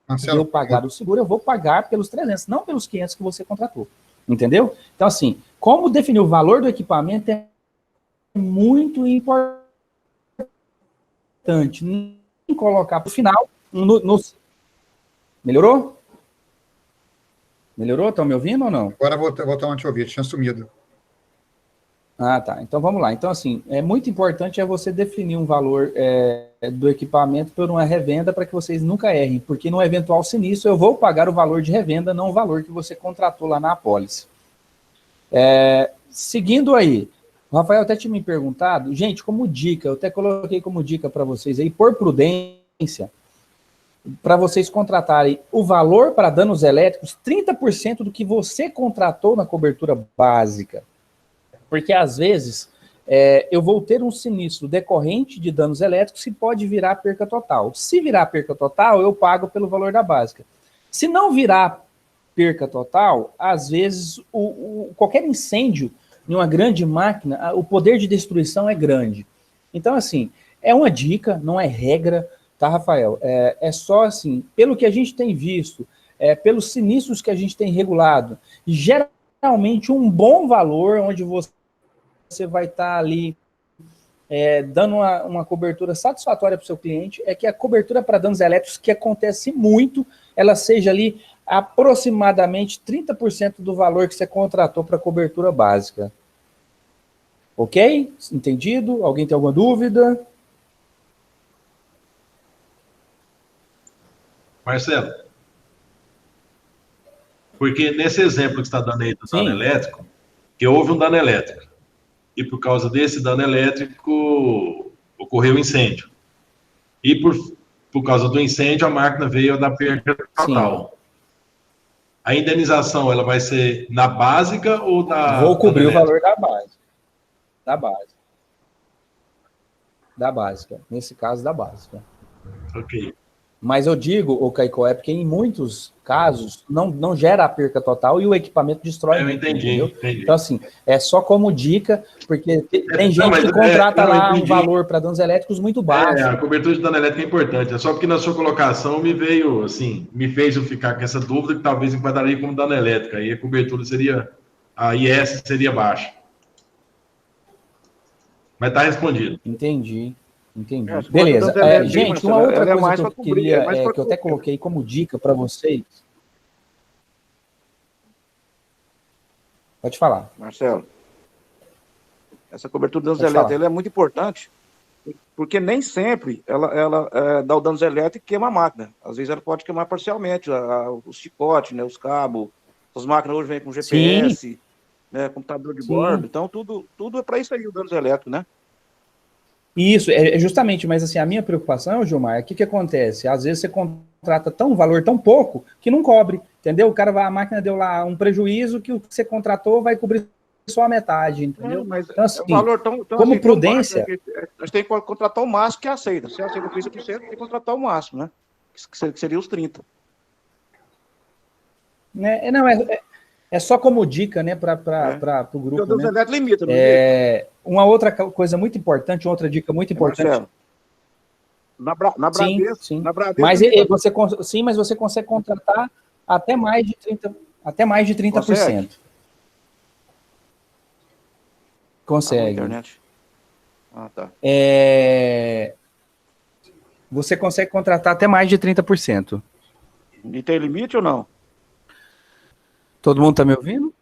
Marcelo, eu pagar o seguro, eu vou pagar pelos 300, não pelos 500 que você contratou. Entendeu? Então, assim, como definir o valor do equipamento é muito importante. Nem colocar para o final. Melhorou? Melhorou? Estão me ouvindo ou não? Agora voltamos a te ouvir, tinha sumido. Ah, tá. Então vamos lá. Então, assim, é muito importante você definir um valor do equipamento por uma revenda para que vocês nunca errem, porque no eventual sinistro eu vou pagar o valor de revenda, não o valor que você contratou lá na apólice. Seguindo aí, o Rafael até tinha me perguntado, gente, como dica, eu até coloquei como dica para vocês aí, por prudência, para vocês contratarem o valor para danos elétricos, 30% do que você contratou na cobertura básica. Porque, às vezes, eu vou ter um sinistro decorrente de danos elétricos e pode virar perca total. Se virar perca total, eu pago pelo valor da básica. Se não virar perca total, às vezes, qualquer incêndio em uma grande máquina, o poder de destruição é grande. Então, assim, é uma dica, não é regra, tá, Rafael? É só, assim, pelo que a gente tem visto, pelos sinistros que a gente tem regulado, e geralmente um bom valor, onde você vai estar ali dando uma cobertura satisfatória para o seu cliente, é que a cobertura para danos elétricos, que acontece muito, ela seja ali aproximadamente 30% do valor que você contratou para cobertura básica. Ok? Entendido? Alguém tem alguma dúvida? Marcelo, porque nesse exemplo que você está dando aí do dano elétrico, que houve um dano elétrico, e por causa desse dano elétrico ocorreu um incêndio. E por causa do incêndio, a máquina veio a dar perda total. Sim. A indenização, ela vai ser na básica ou da... Vou cobrir o valor da base. Da base. Da básica. Nesse caso, da básica. Ok. Mas eu digo, Caicó, porque em muitos casos não gera a perca total e o equipamento destrói. Eu entendi. Então, assim, é só como dica, porque tem gente que contrata lá um valor para danos elétricos muito baixo. A cobertura de dano elétrico é importante. É só porque na sua colocação me veio, assim, me fez eu ficar com essa dúvida que talvez enquadraria como dano elétrico. Aí a cobertura seria, a IS seria baixa. Mas está respondido. Entendi. Beleza. Gente, uma outra coisa que eu queria, que eu até coloquei como dica para vocês. Pode falar. Marcelo, essa cobertura de danos elétricos ela é muito importante, porque nem sempre ela dá o danos elétrico e queima a máquina. Às vezes ela pode queimar parcialmente, os chicotes, né, os cabos. As máquinas hoje vêm com GPS, né, computador de bordo. Então, tudo é para isso aí, o danos elétrico, né? Isso, justamente, mas assim, a minha preocupação, Gilmar, é o que acontece? Às vezes você contrata um valor tão pouco que não cobre, entendeu? A máquina deu lá um prejuízo que o que você contratou vai cobrir só a metade, entendeu? Mas então, assim, um valor tão como assim, prudência... a gente tem que contratar o máximo que aceita. Se aceita 30%, tem que contratar o máximo, né? Que seria os 30%. É só como dica, né, para o grupo. O danos elétricos limita, uma outra coisa muito importante, outra dica muito importante. Marcelo, na Bradesco, sim. Na Bradesco, mas você consegue contratar até mais de 30%. Consegue. Internet. Tá. Você consegue contratar até mais de 30%. E tem limite ou não? Todo mundo está me ouvindo?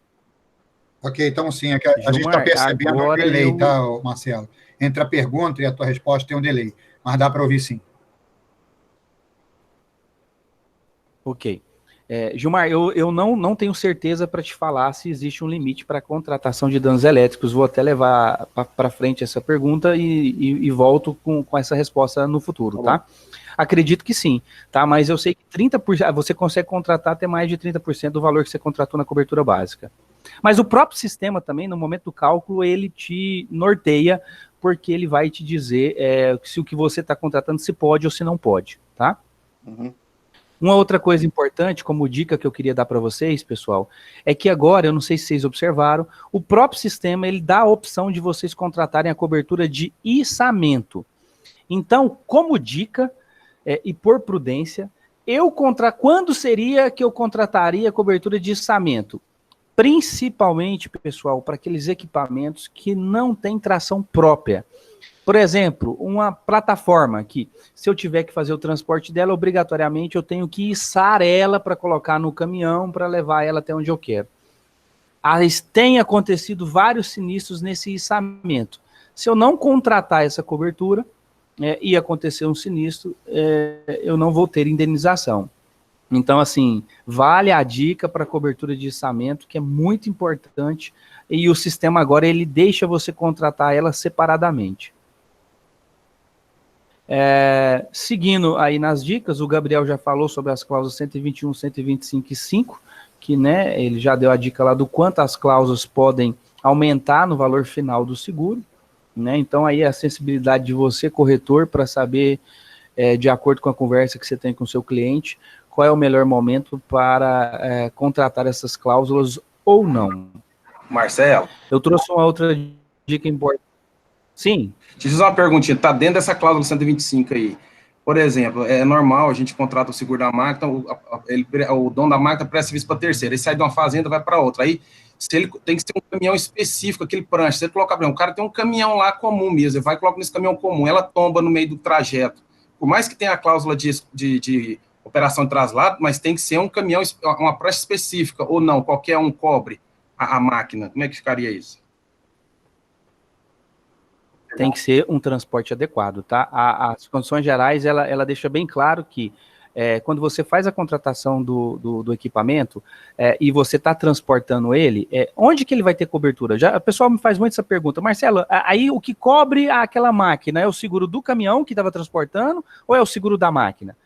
Ok, então sim, a gente está percebendo um delay, tá, Marcelo? Entre a pergunta e a tua resposta tem um delay, mas dá para ouvir sim. Ok. Gilmar, eu não tenho certeza para te falar se existe um limite para a contratação de danos elétricos. Vou até levar para frente essa pergunta e volto com essa resposta no futuro, tá? Acredito que sim, tá? Mas eu sei que 30%, você consegue contratar até mais de 30% do valor que você contratou na cobertura básica. Mas o próprio sistema também, no momento do cálculo, ele te norteia, porque ele vai te dizer se o que você está contratando se pode ou se não pode, tá? Uhum. Uma outra coisa importante, como dica que eu queria dar para vocês, pessoal, é que agora, eu não sei se vocês observaram, o próprio sistema, ele dá a opção de vocês contratarem a cobertura de içamento. Então, como dica, e por prudência, Quando seria que eu contrataria cobertura de içamento? Principalmente, pessoal, para aqueles equipamentos que não têm tração própria. Por exemplo, uma plataforma que, se eu tiver que fazer o transporte dela, obrigatoriamente eu tenho que içar ela para colocar no caminhão, para levar ela até onde eu quero. Tem acontecido vários sinistros nesse içamento. Se eu não contratar essa cobertura, e acontecer um sinistro, eu não vou ter indenização. Então, assim, vale a dica para cobertura de içamento, que é muito importante, e o sistema agora, ele deixa você contratar ela separadamente. Seguindo aí nas dicas, o Gabriel já falou sobre as cláusulas 121, 125 e 5, que, né, ele já deu a dica lá do quanto as cláusulas podem aumentar no valor final do seguro, né? Então, aí a sensibilidade de você, corretor, para saber, de acordo com a conversa que você tem com o seu cliente, qual é o melhor momento para contratar essas cláusulas ou não. Marcelo? Eu trouxe uma outra dica importante. Sim? Deixa eu fazer uma perguntinha. Está dentro dessa cláusula 125 aí. Por exemplo, é normal, a gente contrata o seguro da máquina, o dono da máquina presta serviço para terceiro, ele sai de uma fazenda, vai para outra. Aí, se ele tem que ser um caminhão específico, aquele prancha, se ele colocar, o cara tem um caminhão lá comum mesmo, ele vai e coloca nesse caminhão comum, ela tomba no meio do trajeto. Por mais que tenha a cláusula de operação de traslado, mas tem que ser um caminhão, uma prancha específica, ou não, qualquer um cobre a máquina. Como é que ficaria isso? Tem que ser um transporte adequado, tá? As condições gerais, ela deixa bem claro que quando você faz a contratação do equipamento e você está transportando ele, onde que ele vai ter cobertura? O pessoal me faz muito essa pergunta, Marcelo, aí o que cobre aquela máquina é o seguro do caminhão que estava transportando ou é o seguro da máquina?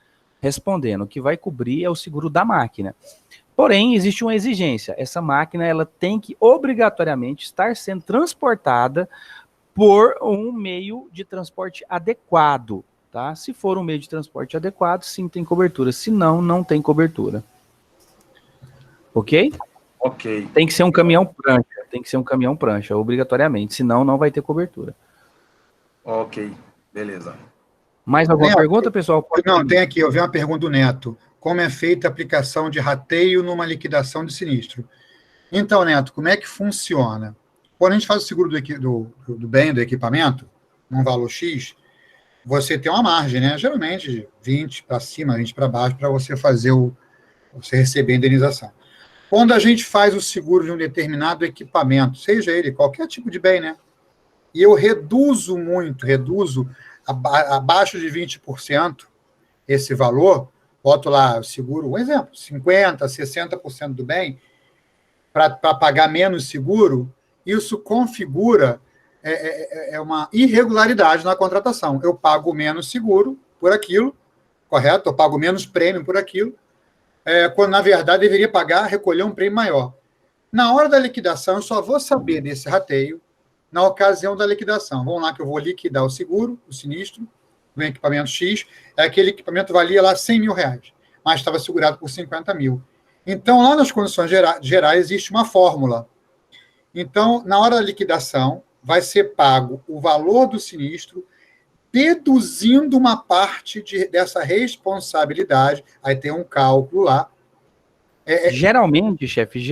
Respondendo, o que vai cobrir é o seguro da máquina. Porém, existe uma exigência, essa máquina ela tem que obrigatoriamente estar sendo transportada por um meio de transporte adequado, tá? Se for um meio de transporte adequado, sim, tem cobertura. Se não, não tem cobertura. Ok? Ok. Tem que ser um caminhão prancha, obrigatoriamente. Senão, não vai ter cobertura. Ok, beleza. Mais alguma pergunta, pessoal? Não, tem aqui, eu vi uma pergunta do Neto. Como é feita a aplicação de rateio numa liquidação de sinistro? Então, Neto, como é que funciona? Quando a gente faz o seguro do bem, do equipamento, num valor X, você tem uma margem, né? Geralmente de 20 para cima, 20 para baixo, para você fazer você receber a indenização. Quando a gente faz o seguro de um determinado equipamento, seja ele qualquer tipo de bem, né? E eu reduzo abaixo de 20% esse valor, boto lá o seguro, um exemplo, 50%, 60% do bem, para pagar menos seguro, isso configura uma irregularidade na contratação. Eu pago menos seguro por aquilo, correto? Eu pago menos prêmio por aquilo, quando, na verdade, deveria recolher um prêmio maior. Na hora da liquidação, eu só vou saber desse rateio na ocasião da liquidação. Vamos lá que eu vou liquidar o seguro, o sinistro, do equipamento X, aquele equipamento valia lá 100 mil reais, mas estava segurado por 50 mil. Então, lá nas condições gerais, existe uma fórmula. Então, na hora da liquidação, vai ser pago o valor do sinistro, deduzindo uma parte dessa responsabilidade, aí tem um cálculo lá. Geralmente, chefe,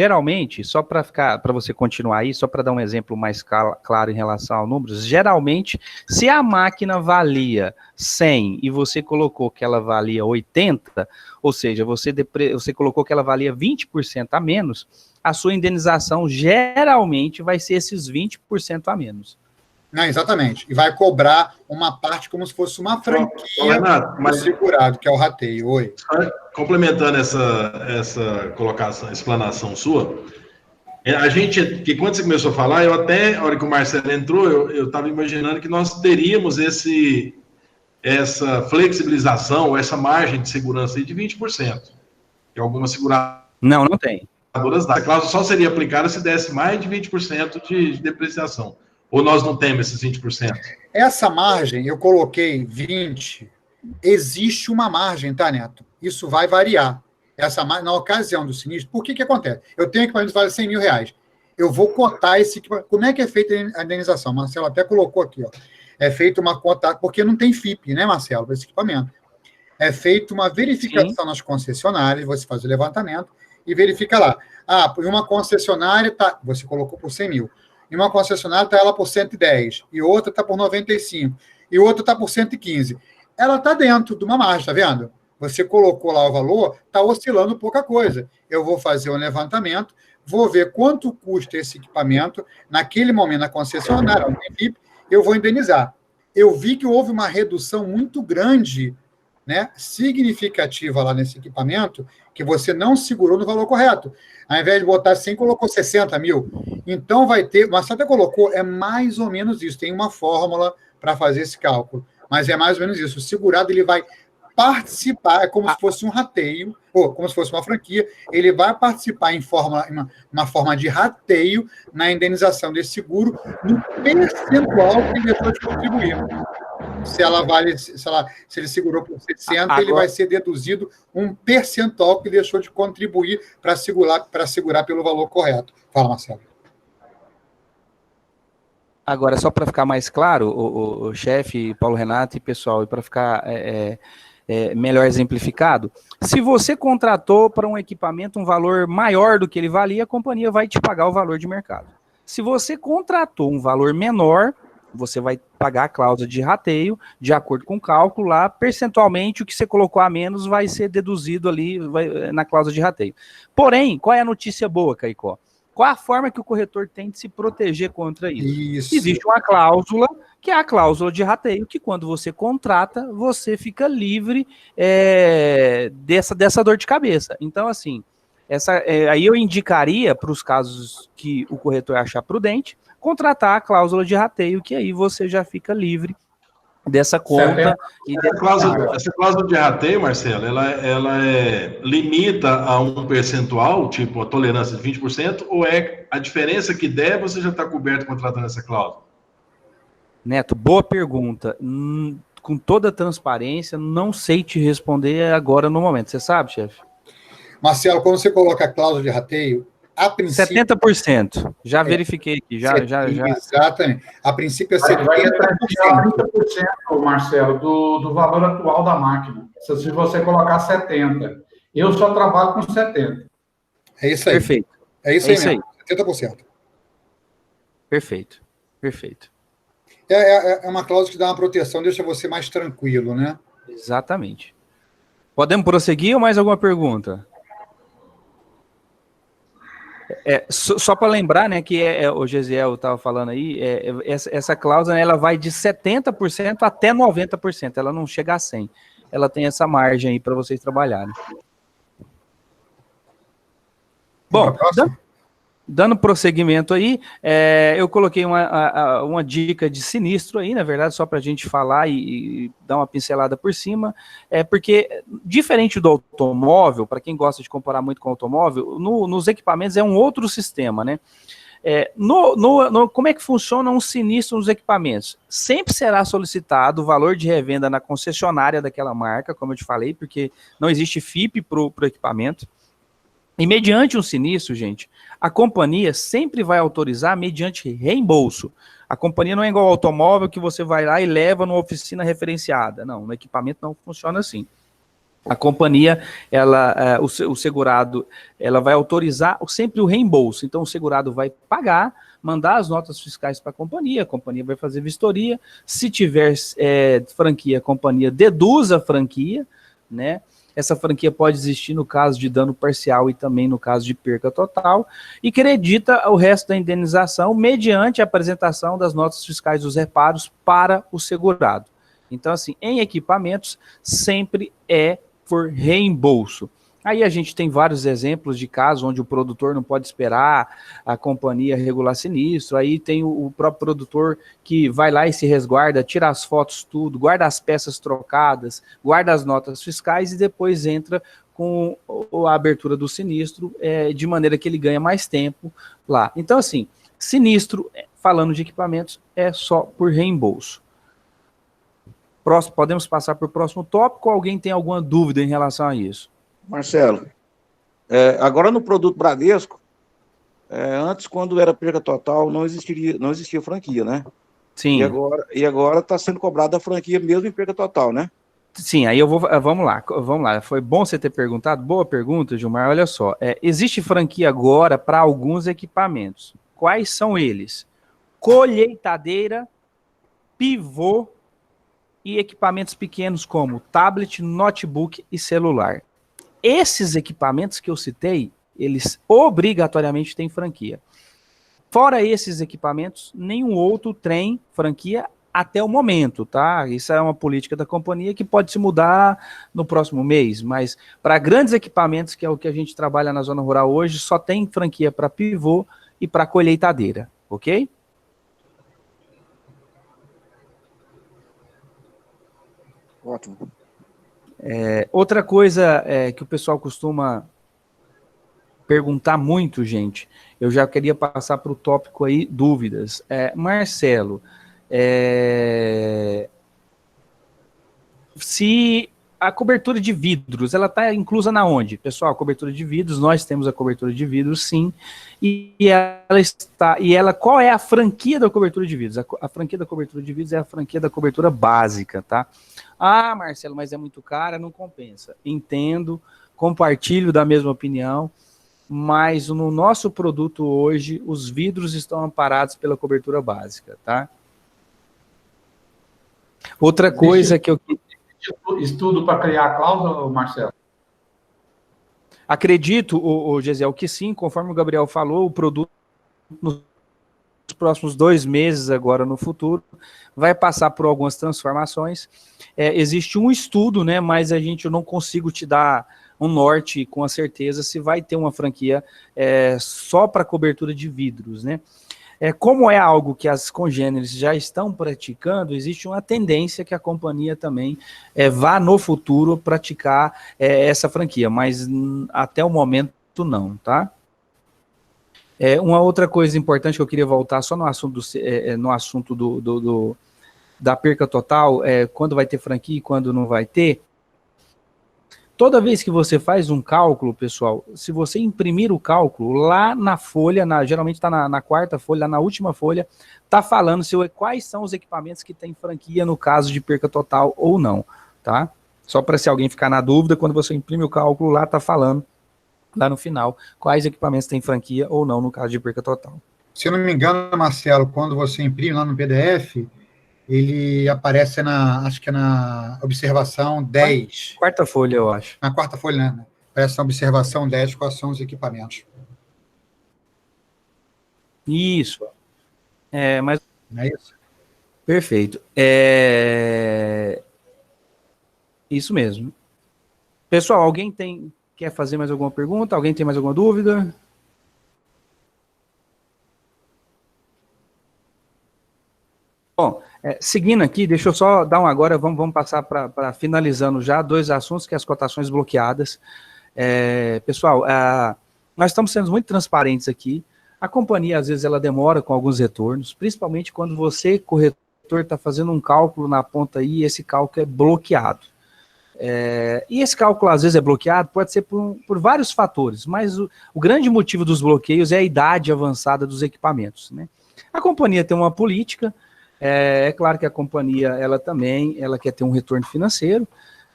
só para você continuar aí, só para dar um exemplo mais claro em relação aos números, geralmente, se a máquina valia 100 e você colocou que ela valia 80, ou seja, você colocou que ela valia 20% a menos, a sua indenização geralmente vai ser esses 20% a menos. Não, exatamente. E vai cobrar uma parte como se fosse uma franquia Renato, mas segurado, que é o rateio. Oi. Complementando essa colocação, explanação sua, que quando você começou a falar, a hora que o Marcelo entrou, eu estava imaginando que nós teríamos essa flexibilização, essa margem de segurança aí de 20%. Que algumas seguradoras... Não tem. A cláusula só seria aplicada se desse mais de 20% de depreciação. Ou nós não temos esses 20%? Essa margem, eu coloquei 20%. Existe uma margem, tá, Neto? Isso vai variar. Essa margem, na ocasião do sinistro, por que acontece? Eu tenho equipamento que vale 100 mil reais. Eu vou cotar esse equipamento. Como é que é feita a indenização? Marcelo até colocou aqui, ó. É feita uma conta, porque não tem FIP, né, Marcelo, esse equipamento. é feita uma verificação nas concessionárias, você faz o levantamento e verifica lá. Em uma concessionária, você colocou por 100 mil. Em uma concessionária está ela por 110, e outra está por 95, e outra está por 115. Ela está dentro de uma margem, está vendo? Você colocou lá o valor, está oscilando pouca coisa. Eu vou fazer um levantamento, vou ver quanto custa esse equipamento, naquele momento na concessionária, eu vou indenizar. Eu vi que houve uma redução muito grande, né, significativa lá nesse equipamento, que você não segurou no valor correto. Ao invés de botar 100, colocou 60 mil. Então vai ter, mas até colocou, é mais ou menos isso. Tem uma fórmula para fazer esse cálculo, mas é mais ou menos isso. O segurado ele vai participar, é como se fosse um rateio, ou como se fosse uma franquia, ele vai participar em uma forma de rateio na indenização desse seguro, no percentual que ele deixou de contribuir. Se ele segurou por 60, ele vai ser deduzido um percentual que deixou de contribuir para segurar pelo valor correto. Fala, Marcelo. Agora, só para ficar mais claro, o chefe, Paulo Renato e pessoal, e para ficar melhor exemplificado, se você contratou para um equipamento um valor maior do que ele valia, a companhia vai te pagar o valor de mercado. Se você contratou um valor menor, você vai pagar a cláusula de rateio, de acordo com o cálculo lá, percentualmente o que você colocou a menos vai ser deduzido ali na cláusula de rateio. Porém, qual é a notícia boa, Caicó? Qual a forma que o corretor tem de se proteger contra isso? Existe uma cláusula, que é a cláusula de rateio, que quando você contrata, você fica livre dessa dor de cabeça. Então, assim, aí eu indicaria, para os casos que o corretor achar prudente, contratar a cláusula de rateio, que aí você já fica livre dessa conta. Essa cláusula de rateio, Marcelo, ela limita a um percentual, tipo a tolerância de 20%, ou é a diferença que der, você já está coberto contratando essa cláusula? Neto, boa pergunta. Com toda a transparência, não sei te responder agora no momento. Você sabe, chefe? Marcelo, quando você coloca a cláusula de rateio, a princípio... 70%. Já verifiquei aqui. Já. Exatamente. A princípio é 70%. Vai representar 30%, Marcelo, do valor atual da máquina. Se você colocar 70%. Eu só trabalho com 70%. É isso aí. Perfeito. É isso aí. 70%. Perfeito. É uma cláusula que dá uma proteção, deixa você mais tranquilo, né? Exatamente. Podemos prosseguir ou mais alguma pergunta? Só para lembrar, né, que o Gesiel estava falando aí, essa cláusula, né, ela vai de 70% até 90%, ela não chega a 100%. Ela tem essa margem aí para vocês trabalharem. Bom, dando prosseguimento aí, eu coloquei uma dica de sinistro aí, na verdade, só para a gente falar e dar uma pincelada por cima, porque, diferente do automóvel, para quem gosta de comparar muito com o automóvel, nos equipamentos é um outro sistema, né? Como é que funciona um sinistro nos equipamentos? Sempre será solicitado o valor de revenda na concessionária daquela marca, como eu te falei, porque não existe FIP para o equipamento. E mediante um sinistro, gente, a companhia sempre vai autorizar mediante reembolso. A companhia não é igual ao automóvel que você vai lá e leva numa oficina referenciada. Não, no equipamento não funciona assim. A companhia, o segurado, ela vai autorizar sempre o reembolso. Então, o segurado vai pagar, mandar as notas fiscais para a companhia vai fazer vistoria. Se tiver franquia, a companhia deduz a franquia, né? Essa franquia pode existir no caso de dano parcial e também no caso de perca total, e credita o resto da indenização mediante a apresentação das notas fiscais dos reparos para o segurado. Então, assim, em equipamentos, sempre é por reembolso. Aí a gente tem vários exemplos de casos onde o produtor não pode esperar a companhia regular sinistro, aí tem o próprio produtor que vai lá e se resguarda, tira as fotos tudo, guarda as peças trocadas, guarda as notas fiscais e depois entra com a abertura do sinistro, de maneira que ele ganha mais tempo lá. Então, assim, sinistro, falando de equipamentos, é só por reembolso. Podemos passar para o próximo tópico, ou alguém tem alguma dúvida em relação a isso? Marcelo, agora no produto Bradesco, antes, quando era perca total, não existia franquia, né? Sim. E agora está sendo cobrada a franquia mesmo em perca total, né? Sim, aí vamos lá. Foi bom você ter perguntado, boa pergunta, Gilmar. Olha só, existe franquia agora para alguns equipamentos. Quais são eles? Colheitadeira, pivô e equipamentos pequenos como tablet, notebook e celular. Esses equipamentos que eu citei, eles obrigatoriamente têm franquia. Fora esses equipamentos, nenhum outro tem franquia até o momento, tá? Isso é uma política da companhia que pode se mudar no próximo mês, mas para grandes equipamentos, que é o que a gente trabalha na zona rural hoje, só tem franquia para pivô e para colheitadeira, ok? Ótimo. Outra coisa que o pessoal costuma perguntar muito, gente, eu já queria passar para o tópico aí, dúvidas. Marcelo, se a cobertura de vidros, ela está inclusa na onde? Pessoal, a cobertura de vidros, nós temos a cobertura de vidros, sim, qual é a franquia da cobertura de vidros? A franquia da cobertura de vidros é a franquia da cobertura básica, tá? Ah, Marcelo, mas é muito cara, não compensa. Entendo, compartilho da mesma opinião, mas no nosso produto hoje, os vidros estão amparados pela cobertura básica, tá? Outra coisa que eu... Estudo para criar a cláusula, Marcelo? Acredito, Gesiel, que sim, conforme o Gabriel falou, o produto nos próximos 2 meses, agora no futuro, vai passar por algumas transformações. Existe um estudo, né, mas eu não consigo te dar um norte com a certeza se vai ter uma franquia só para cobertura de vidros, né? Como é algo que as congêneres já estão praticando, existe uma tendência que a companhia também vá no futuro praticar essa franquia, mas até o momento não, tá? Uma outra coisa importante que eu queria voltar só no assunto, da perca total, quando vai ter franquia e quando não vai ter. Toda vez que você faz um cálculo, pessoal, se você imprimir o cálculo, lá na folha, geralmente está na quarta folha, na última folha, está falando quais são os equipamentos que têm franquia no caso de perca total ou não, tá? Só para se alguém ficar na dúvida, quando você imprime o cálculo, lá está falando, lá no final, quais equipamentos têm franquia ou não no caso de perca total. Se eu não me engano, Marcelo, quando você imprime lá no PDF, ele aparece acho que é na observação 10. Quarta folha, eu acho. Na quarta folha, né? Aparece na observação 10, quais são os equipamentos. Isso. Mas... É isso? Perfeito. Isso mesmo. Pessoal, alguém quer fazer mais alguma pergunta? Alguém tem mais alguma dúvida? Bom, seguindo aqui, deixa eu só dar agora, vamos passar para finalizando já, 2 assuntos, que é as cotações bloqueadas. Pessoal, nós estamos sendo muito transparentes aqui. A companhia, às vezes, ela demora com alguns retornos, principalmente quando você, corretor, está fazendo um cálculo na ponta aí, e esse cálculo é bloqueado. E esse cálculo, às vezes, é bloqueado, pode ser por vários fatores, mas o grande motivo dos bloqueios é a idade avançada dos equipamentos, né? A companhia tem uma política. É claro que a companhia, ela quer ter um retorno financeiro,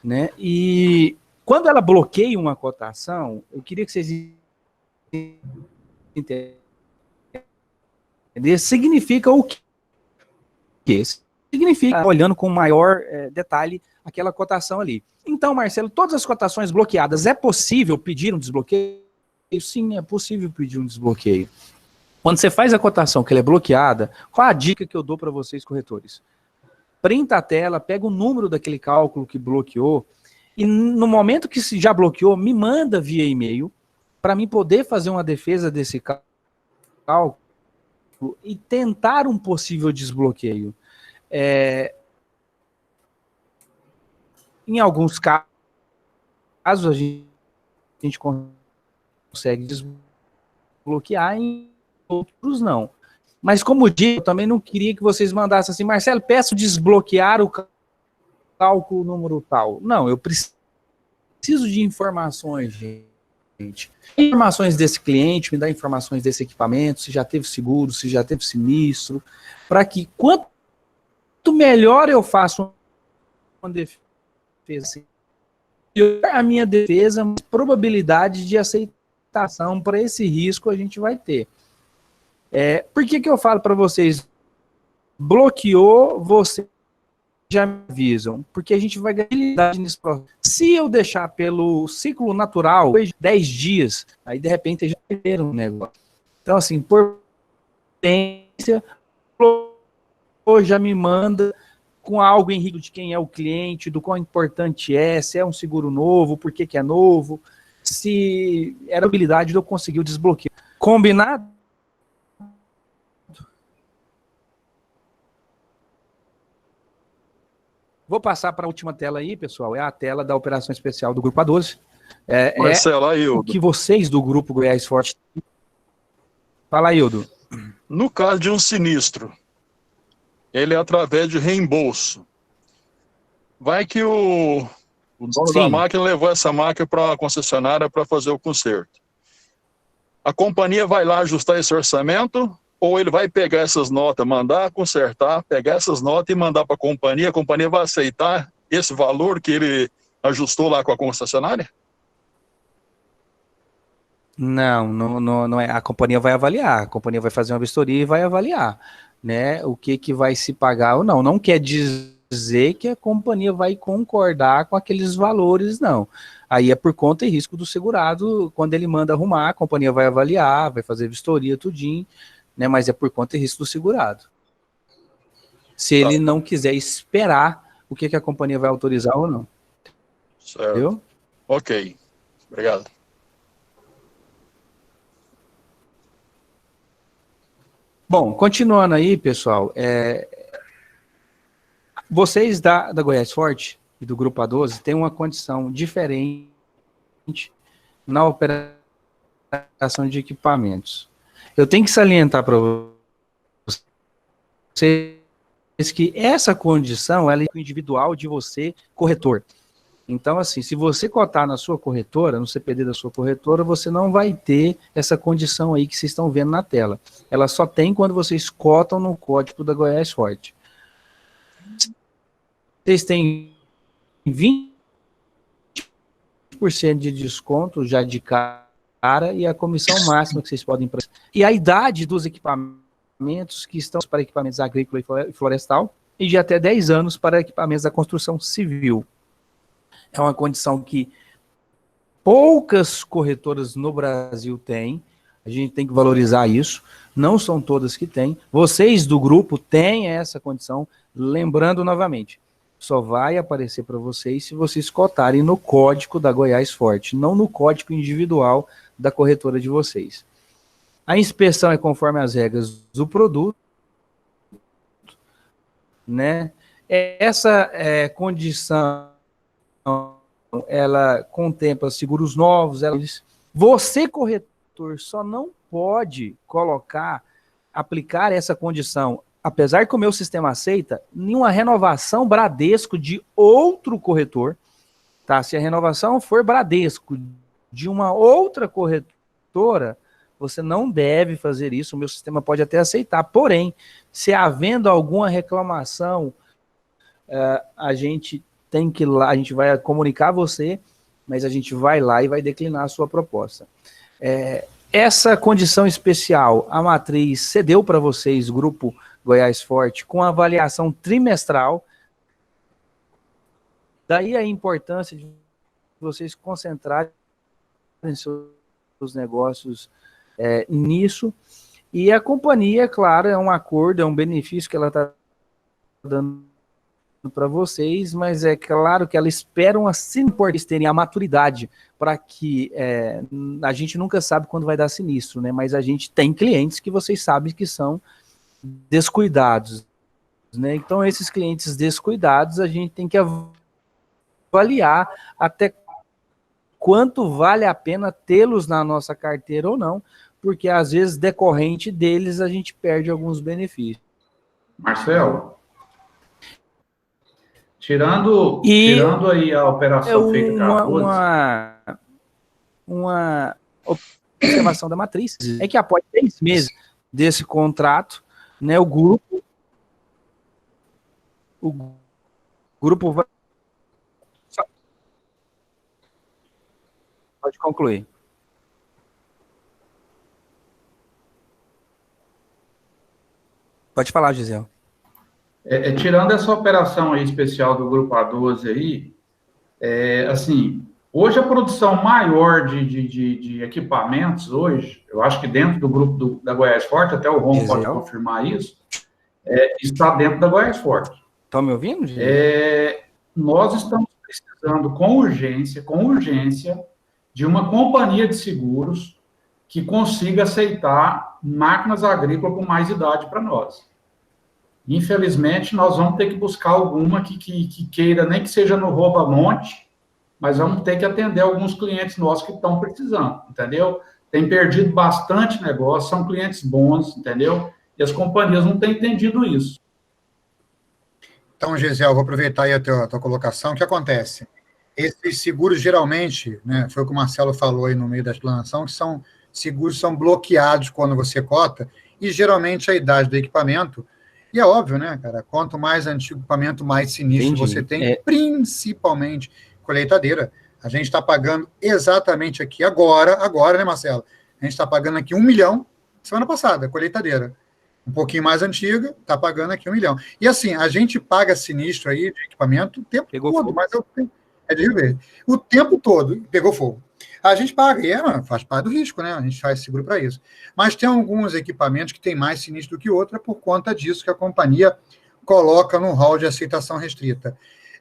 né? E quando ela bloqueia uma cotação, eu queria que vocês entendessem, significa o quê? Significa, olhando com maior detalhe, aquela cotação ali. Então, Marcelo, todas as cotações bloqueadas, é possível pedir um desbloqueio? Sim, é possível pedir um desbloqueio. Quando você faz a cotação que ela é bloqueada, qual a dica que eu dou para vocês, corretores? Printa a tela, pega o número daquele cálculo que bloqueou e no momento que se já bloqueou, me manda via e-mail para mim poder fazer uma defesa desse cálculo e tentar um possível desbloqueio. Em alguns casos, a gente consegue desbloquear, em outros não. Mas como eu disse, eu também não queria que vocês mandassem assim, Marcelo, peço desbloquear o cálculo número tal. Não, eu preciso de informações, gente. Informações desse cliente, me dá informações desse equipamento, se já teve seguro, se já teve sinistro, para que quanto melhor eu faço uma defesa defesa. A minha defesa, mais probabilidade de aceitação para esse risco a gente vai ter. Por que eu falo para vocês? Bloqueou, você já me avisam, porque a gente vai ganhar nesse processo. Se eu deixar pelo ciclo natural, 10 dias, aí de repente já perderam um negócio. Então, assim, por potência, já me manda com algo em risco de quem é o cliente, do quão importante se é um seguro novo, por que é novo, se era a habilidade de eu conseguir o desbloqueio. Combinado? Vou passar para a última tela aí, pessoal. É a tela da operação especial do Grupo A12. Marcelo, o que vocês do Grupo Goiás Forte... Fala, Hildo. No caso de um sinistro, ele é através de reembolso. Vai que o dono da máquina levou essa máquina para a concessionária para fazer o conserto. A companhia vai lá ajustar esse orçamento, ou ele vai pegar essas notas, mandar consertar, pegar essas notas e mandar para a companhia vai aceitar esse valor que ele ajustou lá com a concessionária? Não é. A companhia vai avaliar, a companhia vai fazer uma vistoria e vai avaliar, né, o que vai se pagar ou não. Não quer dizer que a companhia vai concordar com aqueles valores, não. Aí é por conta e risco do segurado, quando ele manda arrumar, a companhia vai avaliar, vai fazer vistoria, tudinho, né, mas é por conta e risco do segurado. Se ele não quiser esperar o que a companhia vai autorizar ou não. Certo. Entendeu? Ok. Obrigado. Bom, continuando aí, pessoal, vocês da Goiás Forte e do Grupo A12 têm uma condição diferente na operação de equipamentos. Eu tenho que salientar para vocês que essa condição ela é individual de você, corretor. Então, assim, se você cotar na sua corretora, no CPD da sua corretora, você não vai ter essa condição aí que vocês estão vendo na tela. Ela só tem quando vocês cotam no código da Goiás Forte. Vocês têm 20% de desconto já de cara e a comissão máxima que vocês podem prestar. E a idade dos equipamentos que estão para equipamentos agrícola e florestal e de até 10 anos para equipamentos da construção civil. É uma condição que poucas corretoras no Brasil têm. A gente tem que valorizar isso. Não são todas que têm. Vocês do grupo têm essa condição. Lembrando novamente, só vai aparecer para vocês se vocês cotarem no código da Goiás Forte, não no código individual da corretora de vocês. A inspeção é conforme as regras do produto, né? Essa condição ela contempla seguros novos, você, corretor, só não pode aplicar essa condição, apesar que o meu sistema aceita, em uma renovação Bradesco de outro corretor, tá? Se a renovação for Bradesco de uma outra corretora, você não deve fazer isso, o meu sistema pode até aceitar, porém, se havendo alguma reclamação, a gente tem que ir lá, a gente vai comunicar a você, mas a gente vai lá e vai declinar a sua proposta. Essa condição especial, a matriz cedeu para vocês, Grupo Goiás Forte, com avaliação trimestral. Daí a importância de vocês concentrarem seus negócios nisso. E a companhia, claro, é um acordo, é um benefício que ela está dando para vocês, mas é claro que ela espera por eles terem a maturidade para que a gente nunca sabe quando vai dar sinistro, né? Mas a gente tem clientes que vocês sabem que são descuidados, né? Então esses clientes descuidados a gente tem que avaliar até quanto vale a pena tê-los na nossa carteira ou não, porque às vezes decorrente deles a gente perde alguns benefícios. Marcelo, tirando aí a operação feita com a uma observação da matriz é que após 3 meses desse contrato, né, o grupo vai... Pode concluir. Pode falar, Gisele. Tirando essa operação aí especial do Grupo A12 aí, assim, hoje a produção maior de equipamentos, hoje, eu acho que dentro do grupo da Goiás Forte, até o Ron pode confirmar isso, está dentro da Goiás Forte. Estão me ouvindo, gente? Nós estamos precisando com urgência, de uma companhia de seguros que consiga aceitar máquinas agrícolas com mais idade para nós. Infelizmente, nós vamos ter que buscar alguma que queira, nem que seja no rouba-monte, mas vamos ter que atender alguns clientes nossos que estão precisando, entendeu? Tem perdido bastante negócio, são clientes bons, entendeu? E as companhias não têm entendido isso. Então, Gisele, vou aproveitar aí a tua colocação. O que acontece? Esses seguros, geralmente, né, foi o que o Marcelo falou aí no meio da explanação, que seguros são bloqueados quando você cota, e geralmente a idade do equipamento, e é óbvio, né, cara, quanto mais antigo o equipamento, mais sinistro você tem, principalmente colheitadeira. A gente está pagando exatamente aqui, agora, né, Marcelo? A gente está pagando aqui 1 milhão, semana passada, colheitadeira. Um pouquinho mais antiga, está pagando aqui 1 milhão. E assim, a gente paga sinistro aí de equipamento o tempo todo, mas é de Rio Verde. O tempo todo, pegou fogo. A gente paga, e faz parte do risco, né? A gente faz seguro para isso. Mas tem alguns equipamentos que tem mais sinistro do que outro, por conta disso que a companhia coloca no rol de aceitação restrita.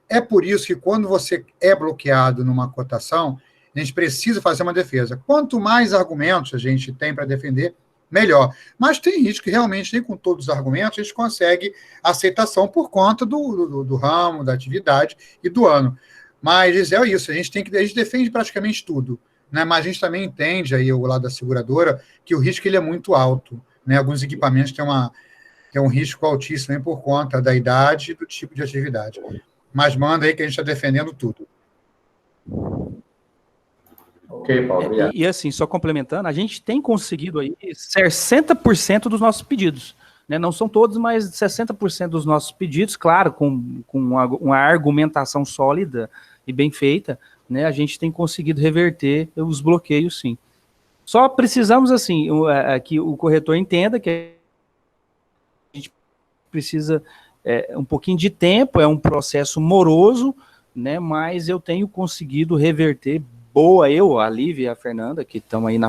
É por isso que quando você é bloqueado numa cotação, a gente precisa fazer uma defesa. Quanto mais argumentos a gente tem para defender, melhor. Mas tem risco que realmente, nem com todos os argumentos, a gente consegue aceitação por conta do ramo, da atividade e do ano. Mas é isso, a gente defende praticamente tudo, né? Mas a gente também entende aí o lado da seguradora que o risco ele é muito alto, né? Alguns equipamentos têm um risco altíssimo aí por conta da idade e do tipo de atividade. Mas manda aí que a gente está defendendo tudo. Ok, Paulo, obrigado. E assim, só complementando, a gente tem conseguido aí 60% dos nossos pedidos. Né, não são todos, mas 60% dos nossos pedidos, claro, com uma argumentação sólida e bem feita, né, a gente tem conseguido reverter os bloqueios, sim. Só precisamos, assim, que o corretor entenda que a gente precisa um pouquinho de tempo, é um processo moroso, né, mas eu tenho conseguido reverter a Lívia e a Fernanda, que estão aí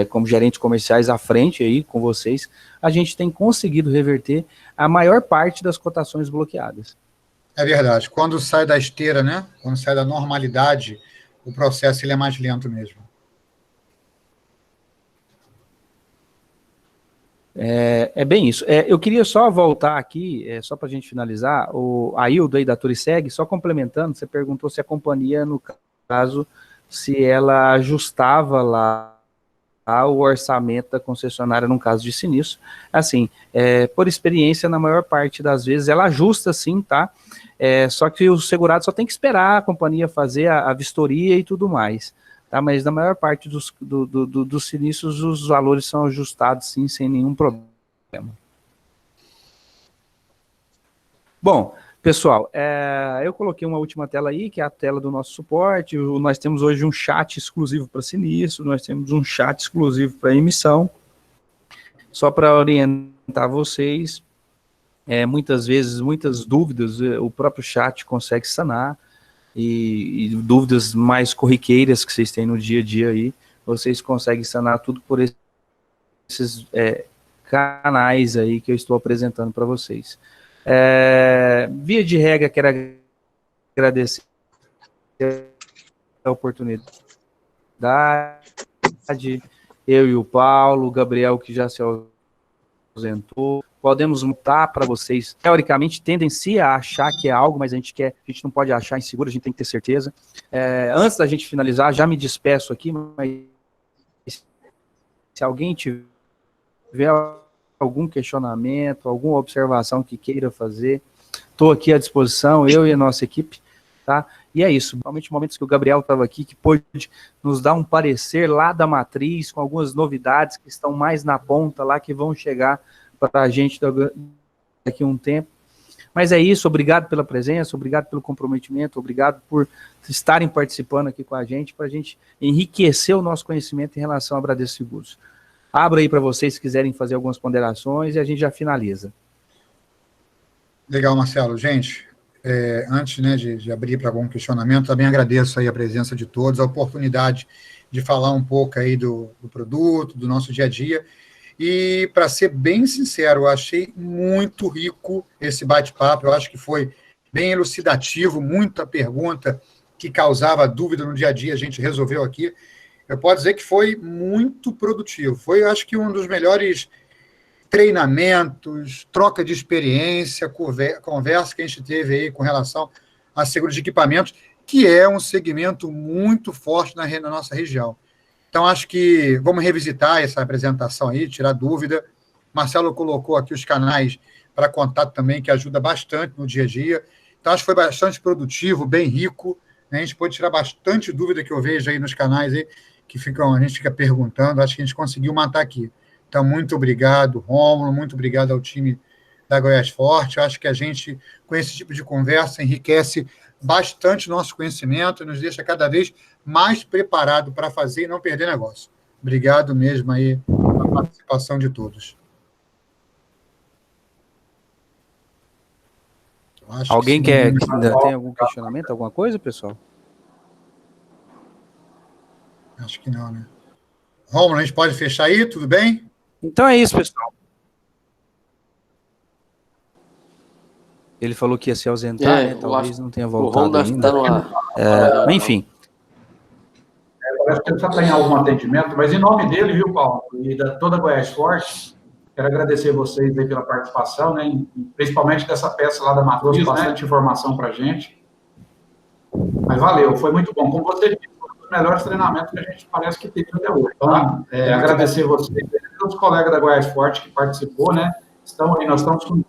como gerentes comerciais à frente aí com vocês, a gente tem conseguido reverter a maior parte das cotações bloqueadas. É verdade. Quando sai da esteira, né? Quando sai da normalidade, o processo ele é mais lento mesmo. É bem isso. Eu queria só voltar aqui, só para a gente finalizar, o Aildo aí da Turiceg, só complementando, você perguntou se a companhia, no caso, se ela ajustava lá o orçamento da concessionária num caso de sinistro. Assim, por experiência, na maior parte das vezes, ela ajusta sim, tá? Só que o segurado só tem que esperar a companhia fazer a vistoria e tudo mais, tá? Mas na maior parte dos sinistros, os valores são ajustados sim, sem nenhum problema. Bom, pessoal, eu coloquei uma última tela aí, que é a tela do nosso suporte. Nós temos hoje um chat exclusivo para sinistro, nós temos um chat exclusivo para emissão. Só para orientar vocês, muitas vezes, muitas dúvidas, o próprio chat consegue sanar, e dúvidas mais corriqueiras que vocês têm no dia a dia aí, vocês conseguem sanar tudo por esses canais aí que eu estou apresentando para vocês. Via de regra, quero agradecer a oportunidade, eu e o Paulo, o Gabriel que já se ausentou, podemos mutar para vocês, teoricamente tendem-se a achar que é algo, mas a gente não pode achar inseguro, a gente tem que ter certeza. Antes da gente finalizar, já me despeço aqui, mas se alguém tiver algum questionamento, alguma observação que queira fazer, estou aqui à disposição, eu e a nossa equipe, tá? E é isso, principalmente momentos que o Gabriel estava aqui, que pôde nos dar um parecer lá da matriz, com algumas novidades que estão mais na ponta lá, que vão chegar para a gente daqui a um tempo. Mas é isso, obrigado pela presença, obrigado pelo comprometimento, obrigado por estarem participando aqui com a gente, para a gente enriquecer o nosso conhecimento em relação a Bradesco Seguros. Abro aí para vocês se quiserem fazer algumas ponderações e a gente já finaliza. Legal, Marcelo. Gente, antes, né, de abrir para algum questionamento, também agradeço aí a presença de todos, a oportunidade de falar um pouco aí do produto, do nosso dia a dia. E, para ser bem sincero, eu achei muito rico esse bate-papo, eu acho que foi bem elucidativo, muita pergunta que causava dúvida no dia a dia, a gente resolveu aqui. Eu posso dizer que foi muito produtivo, foi, eu acho que um dos melhores treinamentos, troca de experiência, conversa que a gente teve aí com relação a seguro de equipamentos, que é um segmento muito forte na nossa região. Então, acho que vamos revisitar essa apresentação aí, tirar dúvida. Marcelo colocou aqui os canais para contato também, que ajuda bastante no dia a dia. Então, acho que foi bastante produtivo, bem rico, né? A gente pode tirar bastante dúvida que eu vejo aí nos canais aí, que a gente fica perguntando, acho que a gente conseguiu matar aqui. Então, muito obrigado, Rômulo, muito obrigado ao time da Goiás Forte. Acho que a gente, com esse tipo de conversa, enriquece bastante nosso conhecimento e nos deixa cada vez mais preparado para fazer e não perder negócio. Obrigado mesmo aí pela participação de todos. Alguém ainda tem algum questionamento, alguma coisa, pessoal? Acho que não, né? Rômulo, a gente pode fechar aí, tudo bem? Então é isso, pessoal. Ele falou que ia se ausentar, né? Talvez não tenha voltado ainda. Enfim. Parece que ele só tem algum atendimento, mas em nome dele, viu, Paulo, e da toda a Goiás Forte, quero agradecer vocês aí pela participação, né? Principalmente dessa peça lá da Matriz, bastante informação para a gente. Mas valeu, foi muito bom. Como você disse, foi um dos melhores treinamentos que a gente parece que teve até hoje. Então, agradecer vocês, todos os colegas da Goiás Forte que participou, né? Nós estamos com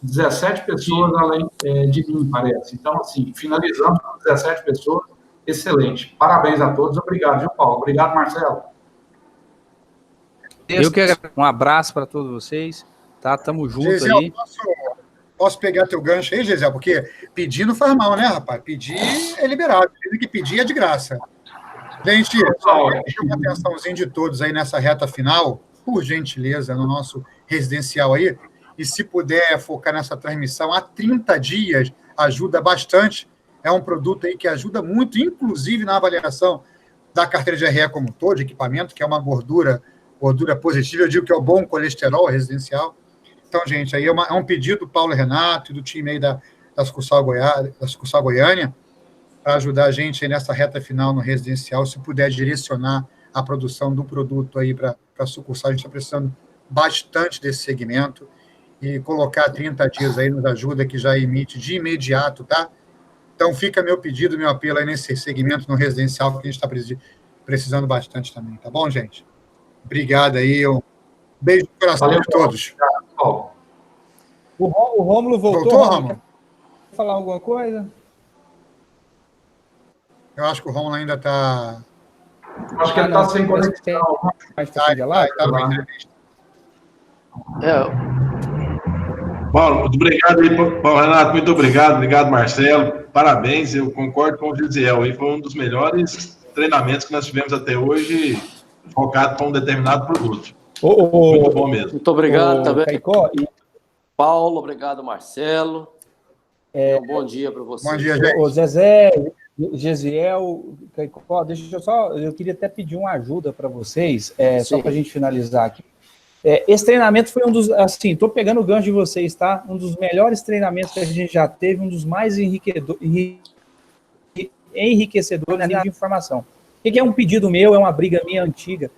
17 pessoas além de mim, parece. Então, assim, finalizamos com 17 pessoas, excelente. Parabéns a todos, obrigado, viu, Paulo? Obrigado, Marcelo. Eu que agradeço. Um abraço para todos vocês, tá? Tamo junto Gisel, aí. Posso pegar teu gancho aí, Gisel? Porque pedir não faz mal, né, rapaz? Pedir é liberado, tem que pedir é de graça. Gente, só uma atençãozinha de todos aí nessa reta final, por gentileza, no nosso residencial aí, e se puder focar nessa transmissão há 30 dias, ajuda bastante. É um produto aí que ajuda muito, inclusive na avaliação da carteira de RE como um todo, de equipamento, que é uma gordura positiva, eu digo que é o bom colesterol residencial. Então, gente, aí é um pedido do Paulo Renato e do time aí da sucursal Goiânia, para ajudar a gente aí nessa reta final no residencial, se puder direcionar a produção do produto aí para a sucursal, a gente está precisando bastante desse segmento, e colocar 30 dias aí nos ajuda, que já emite de imediato, tá? Então, fica meu pedido, meu apelo aí nesse segmento no residencial, que a gente está precisando bastante também, tá bom, gente? Obrigado aí, um beijo no coração de todos. O Rômulo voltou, Rômulo? Quer falar alguma coisa? Eu acho que o Rômulo ainda está... Acho que ele está sem conexão. Paulo, muito obrigado aí, Paulo Renato, muito obrigado, Marcelo, parabéns, eu concordo com o Gisiel, aí foi um dos melhores treinamentos que nós tivemos até hoje, focado para um determinado produto. Muito bom mesmo. Muito obrigado também. Caicó, Paulo, obrigado, Marcelo. Um bom dia para você. Bom dia, gente. O Zezé, Gesiel, Caicó, eu queria até pedir uma ajuda para vocês, só para a gente finalizar aqui. Esse treinamento foi um dos, assim, estou pegando o gancho de vocês, tá? Um dos melhores treinamentos que a gente já teve, um dos mais enriquecedores de informação. O que é um pedido meu, é uma briga minha antiga,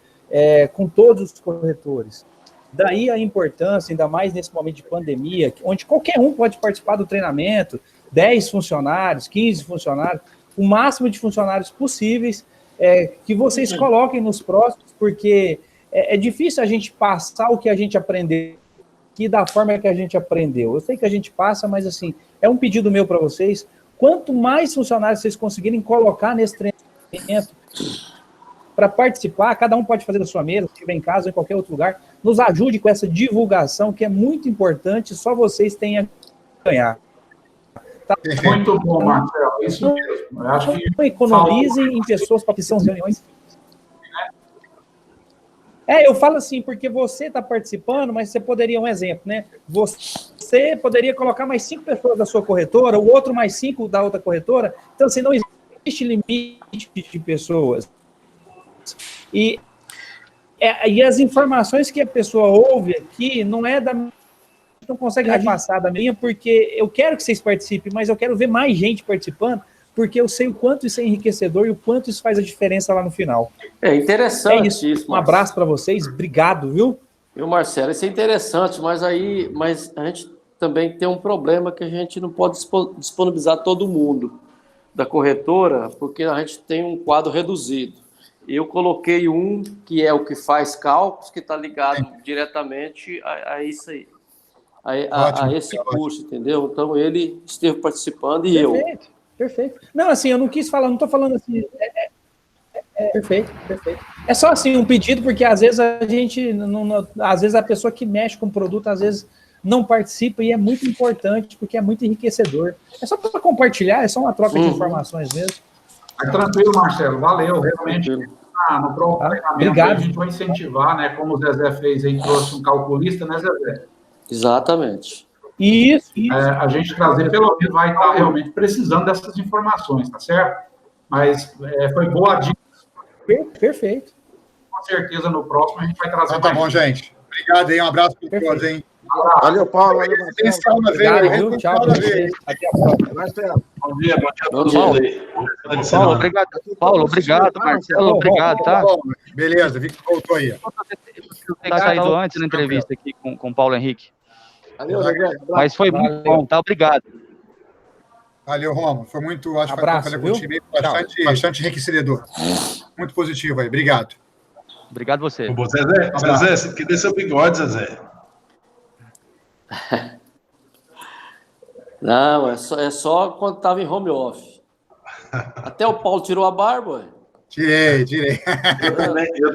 com todos os corretores. Daí a importância, ainda mais nesse momento de pandemia, onde qualquer um pode participar do treinamento, 10 funcionários, 15 funcionários, o máximo de funcionários possíveis, que vocês coloquem nos próximos, porque é difícil a gente passar o que a gente aprendeu aqui da forma que a gente aprendeu. Eu sei que a gente passa, mas assim, é um pedido meu para vocês, quanto mais funcionários vocês conseguirem colocar nesse treinamento para participar, cada um pode fazer da sua mesa, se estiver em casa ou em qualquer outro lugar, nos ajude com essa divulgação que é muito importante, só vocês têm ganhar. Tá? Muito bom, Marcelo. Isso mesmo. Eu acho que não economize em pessoas para que são reuniões. Eu falo assim, porque você está participando, mas você poderia, um exemplo, né? Você poderia colocar mais 5 pessoas da sua corretora, o outro mais 5 da outra corretora. Então, assim, não existe limite de pessoas. E as informações que a pessoa ouve aqui não consegue repassar da minha, porque eu quero que vocês participem, mas eu quero ver mais gente participando, porque eu sei o quanto isso é enriquecedor e o quanto isso faz a diferença lá no final. É interessante isso. Um abraço para vocês, obrigado, viu? Viu, Marcelo? Isso é interessante, mas a gente também tem um problema que a gente não pode disponibilizar todo mundo da corretora, porque a gente tem um quadro reduzido. Eu coloquei um que é o que faz cálculos, que está ligado diretamente a isso aí, a esse curso, entendeu? Então, ele esteve participando e perfeito, eu. Perfeito. Não, assim, eu não quis falar, não estou falando assim. Perfeito. É só assim um pedido, porque às vezes a gente, às vezes a pessoa que mexe com o produto, às vezes não participa e é muito importante, porque é muito enriquecedor. É só para compartilhar, é só uma troca de informações mesmo. Tranquilo, Marcelo, valeu, realmente. No próximo treinamento a gente vai incentivar, né? Como o Zezé fez aí, trouxe um calculista, né, Zezé? Exatamente. Isso. A gente trazer, pelo menos, vai estar realmente precisando dessas informações, tá certo? Mas foi boa a dica. Perfeito. Com certeza, no próximo a gente vai trazer. Tá bom, gente. Obrigado aí, um abraço para todos, hein? Valeu, Paulo. Valeu, Marcelo. Tchau. Até a próxima. Marcelo. Bom dia a todos. Paulo, obrigado. Paulo, obrigado. Marcelo, obrigado, tá? Beleza, vi que voltou aí. Tá saído antes na entrevista aqui com o Paulo Henrique. Valeu, mas foi muito bom, tá? Obrigado. Valeu, Romo. Foi muito, acho que abraço, bastante enriquecedor. Muito positivo aí. Obrigado. Obrigado você. Zezé, cadê seu bigode, Zezé? Não, é só quando estava em home office. Até o Paulo tirou a barba. Tirei. Eu